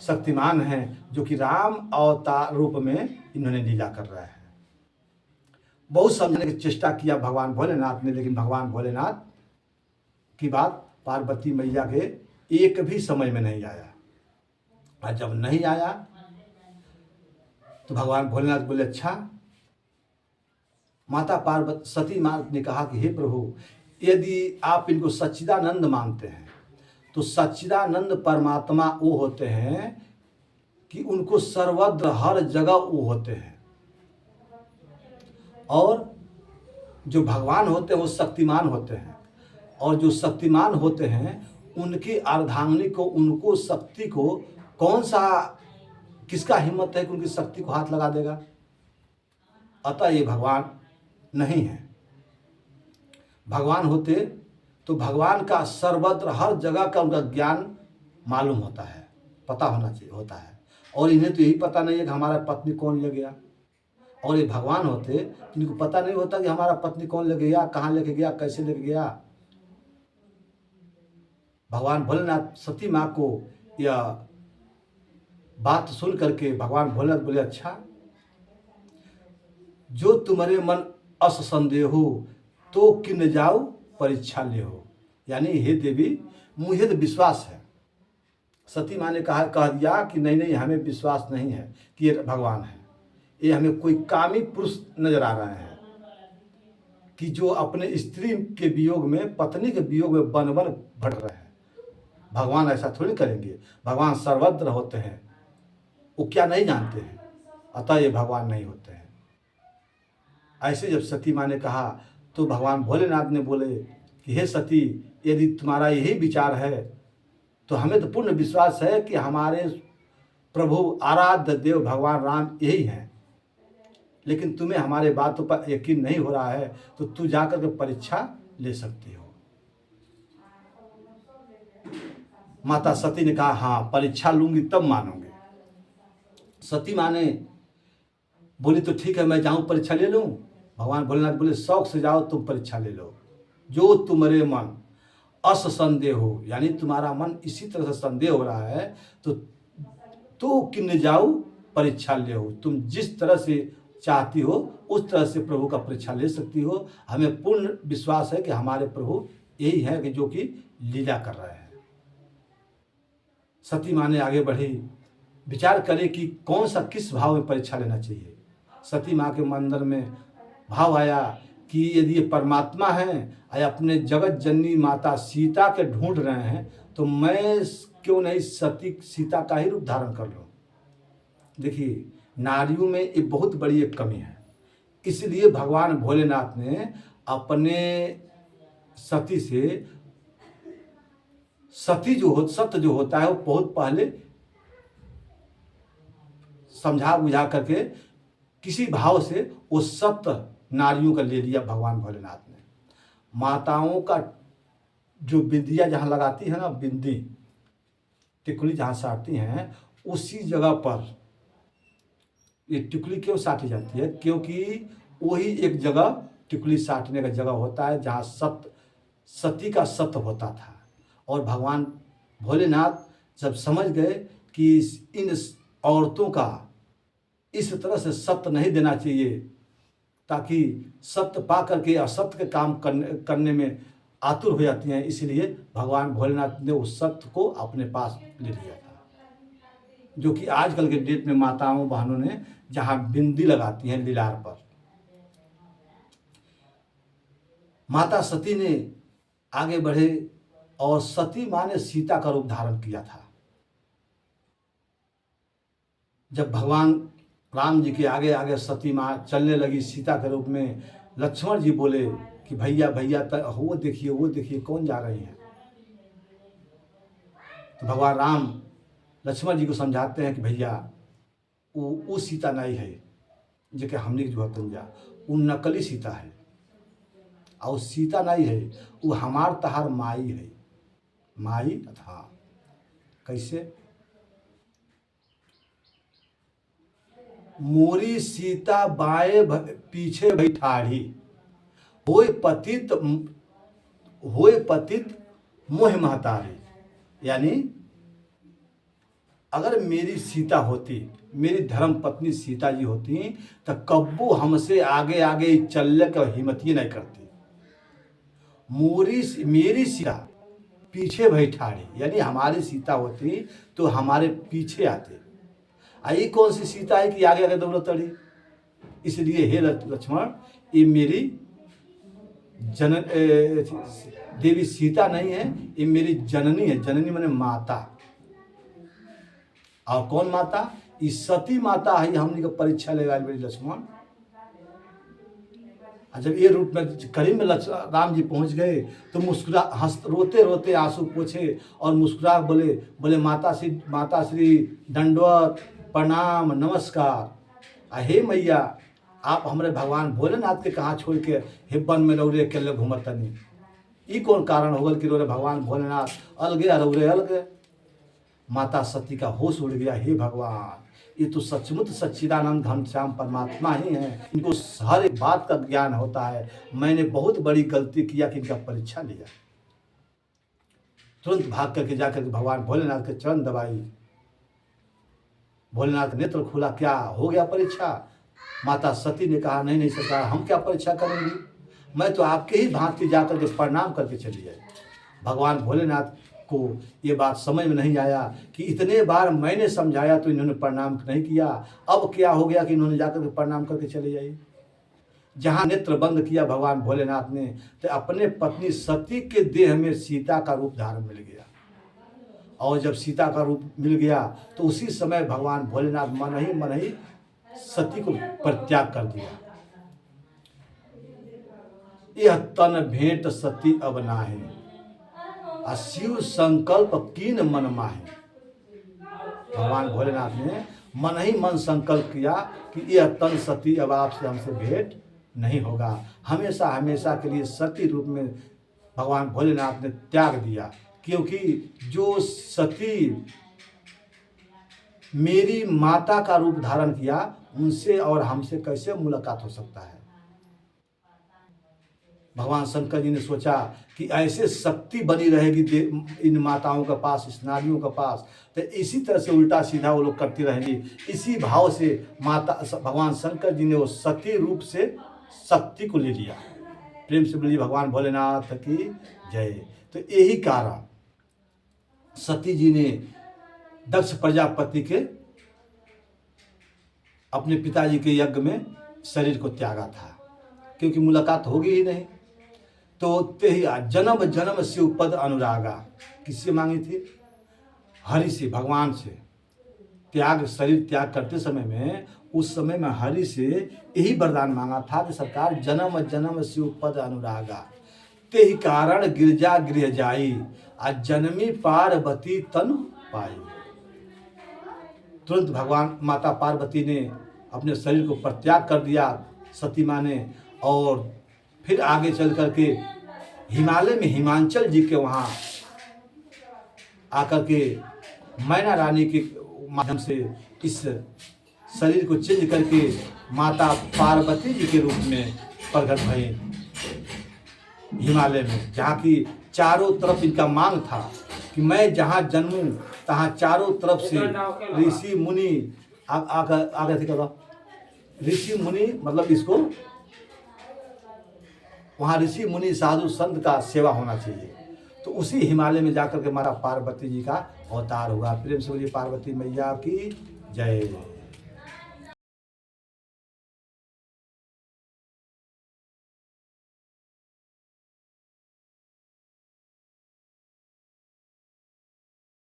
शक्तिमान हैं, जो कि राम अवतार रूप में इन्होंने लीला कर रहे हैं। बहुत समझने की चेष्टा किया भगवान भोलेनाथ ने, लेकिन भगवान भोलेनाथ की बात पार्वती मैया के एक भी समझ में नहीं आया। और जब नहीं आया तो भगवान भोलेनाथ बोले, अच्छा। माता पार्वती सती माँ ने कहा कि हे प्रभु, यदि आप इनको सच्चिदानंद मानते हैं तो सच्चिदानंद परमात्मा वो होते हैं कि उनको सर्वत्र हर जगह वो होते हैं, और जो भगवान होते हैं वो शक्तिमान होते हैं, और जो शक्तिमान होते हैं उनकी अर्धांगिनी को, उनको शक्ति को कौन सा, किसका हिम्मत है कि उनकी शक्ति को हाथ लगा देगा। अतः ये भगवान नहीं है। भगवान होते तो भगवान का सर्वत्र हर जगह का उनका ज्ञान मालूम होता है, पता होना चाहिए होता है। और इन्हें तो यही पता नहीं है कि हमारा पत्नी कौन ले गया। और ये भगवान होते तो इनको पता नहीं होता कि हमारा पत्नी कौन ले गया, कहाँ लेके गया, कैसे लेके गया। भगवान भोलेनाथ सती माँ को यह बात सुन करके भगवान भोलेनाथ बोले, अच्छा, जो तुम्हारे मन अस संदेह हो तो किन जाओ परीक्षा ले हो। यानी हे देवी, मुझे तो विश्वास है। सती माँ ने कह दिया कि नहीं नहीं, हमें विश्वास नहीं है कि ये भगवान है। ये हमें कोई कामी पुरुष नजर आ रहे हैं कि जो अपने स्त्री के वियोग में, पत्नी के वियोग में बन बन भट रहे हैं। भगवान ऐसा थोड़ी करेंगे। भगवान सर्वत्र होते हैं, वो क्या नहीं जानते हैं। अतः ये भगवान नहीं होते हैं। ऐसे जब सती माँ ने कहा तो भगवान भोलेनाथ ने बोले कि हे सती, यदि तुम्हारा यही विचार है तो हमें तो पूर्ण विश्वास है कि हमारे प्रभु आराध्य देव भगवान राम यही हैं, लेकिन तुम्हें हमारे बातों पर यकीन नहीं हो रहा है तो तू जाकर के परीक्षा ले सकती हो। माता सती ने कहा, हाँ, परीक्षा लूंगी तब मानूंगी। सती माँ ने बोली तो ठीक है, मैं जाऊं परीक्षा ले लूं। भगवान भोलेनाथ बोले, शौक से जाओ, तुम परीक्षा ले लो। जो तुम्हारे मन अस संदेह हो, यानी तुम्हारा मन इसी तरह से संदेह हो रहा है तो किन जाओ परीक्षा ले हो। तुम जिस तरह से चाहती हो उस तरह से प्रभु का परीक्षा ले सकती हो। हमें पूर्ण विश्वास है कि हमारे प्रभु यही है कि जो कि लीला कर रहे हैं। सती माँ ने आगे बढ़ी, विचार करे कि कौन सा, किस भाव में परीक्षा लेना चाहिए। सती माँ के मंदिर में भाव आया कि यदि ये परमात्मा हैं और अपने जगत जननी माता सीता के ढूंढ रहे हैं तो मैं क्यों नहीं सती सीता का ही रूप धारण कर लूं। देखिए, नारियों में एक बहुत बड़ी एक कमी है, इसलिए भगवान भोलेनाथ ने अपने सती से, सती जो सत्य जो होता है वो बहुत पहले समझा बुझा करके किसी भाव से वो सत्य नारियों का ले लिया भगवान भोलेनाथ ने। माताओं का जो बिंदिया जहाँ लगाती है ना, बिंदी टिकुली जहाँ साटती हैं, उसी जगह पर ये टिकुली क्यों साटी जाती है, क्योंकि वही एक जगह टिकुली साटने का जगह होता है जहाँ सती का सत्य होता था। और भगवान भोलेनाथ जब समझ गए कि इन औरतों का इस तरह से सत्य नहीं देना चाहिए ताकि सत्य पा करके असत्य के काम करने में आतुर हो जाती हैं, इसलिए भगवान भोलेनाथ ने उस सत्य को अपने पास ले लिया था। जो कि आजकल के डेट में माताओं बहनों ने जहाँ बिंदी लगाती हैं लीलार पर। माता सती ने आगे बढ़े और सती माँ ने सीता का रूप धारण किया था। जब भगवान राम जी के आगे आगे सती माँ चलने लगी सीता के रूप में, लक्ष्मण जी बोले कि भैया भैया वो देखिए कौन जा रही हैं। तो भगवान राम लक्ष्मण जी को समझाते हैं कि भैया वो सीता नहीं है, जेके हमने के जो हतन जा वो नकली सीता है, और सीता नहीं है, वो हमार तहार माई है। माई अथा कैसे? मोरी सीता बाएं पीछे बैठाड़ी, होय पतित मोह महतारी। यानी अगर मेरी सीता होती, मेरी धर्म पत्नी सीता जी होती, तो कब्बू हमसे आगे आगे चलने का हिम्मत ही नहीं करती। मेरी सीता पीछे बैठाड़ी, यानी हमारी सीता होती तो हमारे पीछे आते। आई कौन सी सीता है कि आगे आगे दौड़त तड़ी? इसलिए हे लक्ष्मण, ये मेरी देवी सीता नहीं है, ये मेरी जननी है। जननी माने माता। और कौन माता? ये सती माता है। हमने का परीक्षा लगा मेरी लक्ष्मण। जब ये रूप में करीब में राम जी पहुंच गए तो मुस्कुरा रोते रोते आंसू पोछे और मुस्कुरा बोले माता श्री दंडवत प्रणाम नमस्कार। हे मैया, आप हमारे भगवान भोलेनाथ के कहाँ छोड़ के हे वन में रौरे अकेले घूमतनी? ई कौन कारण होगल कि रोरे भगवान भोलेनाथ अलगे रौरे अलगे? माता सती का होश उड़ गया। हे भगवान, ये तो सचमुच सच्चिदानंद घनश्याम परमात्मा ही हैं। इनको हर एक बात का ज्ञान होता है। मैंने बहुत बड़ी गलती किया कि इनका परीक्षा लिया। तुरंत भाग करके जाकर के भगवान भोलेनाथ के चरण दबाई। भोलेनाथ नेत्र खुला, क्या हो गया परीक्षा? माता सती ने कहा नहीं सरकार, हम क्या परीक्षा करेंगी, मैं तो आपके ही भांति जाकर के प्रणाम करके चली आई। भगवान भोलेनाथ को ये बात समझ में नहीं आया कि इतने बार मैंने समझाया तो इन्होंने प्रणाम नहीं किया। अब क्या हो गया कि इन्होंने जाकर के प्रणाम करके चले जाइए। जहाँ नेत्र बंद किया भगवान भोलेनाथ ने, तो अपने पत्नी सती के देह में सीता का रूप धारण मिल गया। और जब सीता का रूप मिल गया तो उसी समय भगवान भोलेनाथ मन ही सती को परित्याग कर दिया। यह तन भेंट सती अब नाहि, शिव संकल्प कीन मन माहि। भगवान भोलेनाथ ने मन ही मन संकल्प किया कि यह तन सती अब आपसे हमसे भेंट नहीं होगा। हमेशा हमेशा के लिए सती रूप में भगवान भोलेनाथ ने त्याग दिया, क्योंकि जो सती मेरी माता का रूप धारण किया, उनसे और हमसे कैसे मुलाकात हो सकता है। भगवान शंकर जी ने सोचा कि ऐसे शक्ति बनी रहेगी इन माताओं के पास, इस नारियों के पास, तो इसी तरह से उल्टा सीधा वो लोग करती रहेंगी। इसी भाव से भगवान शंकर जी ने वो सती रूप से शक्ति को ले लिया। प्रेम से बोलिए भगवान भोलेनाथ की जय। तो यही कारण सती जी ने दक्ष प्रजापति के अपने पिताजी के यज्ञ में शरीर को त्यागा था, क्योंकि मुलाकात होगी ही नहीं। तो तेही जन्म जन्म शिव पद अनुरागा, किससे मांगी थी? हरि से, भगवान से। शरीर त्याग करते समय में, उस समय में हरि से यही वरदान मांगा था कि सरकार जन्म जन्म शिव पद अनुरागा, तेही कारण गिरजा गृह जाई, आज जन्मी पार्वती तन पाई। तुरंत भगवान माता पार्वती ने अपने शरीर को परित्याग कर दिया सती माँ ने, और फिर आगे चल करके हिमालय में हिमांचल जी के वहाँ आकर के मैना रानी के माध्यम से इस शरीर को चेंज करके माता पार्वती जी के रूप में प्रकट भई हिमालय में, जहाँ की चारों तरफ इनका मांग था कि मैं जहाँ जन्मूं तहाँ चारों तरफ से ऋषि मुनि आगे थे करो, ऋषि मुनि मतलब इसको वहाँ ऋषि मुनि साधु संत का सेवा होना चाहिए। तो उसी हिमालय में जाकर के माता पार्वती जी का अवतार हुआ। प्रेम से बोलिए पार्वती मैया की जय।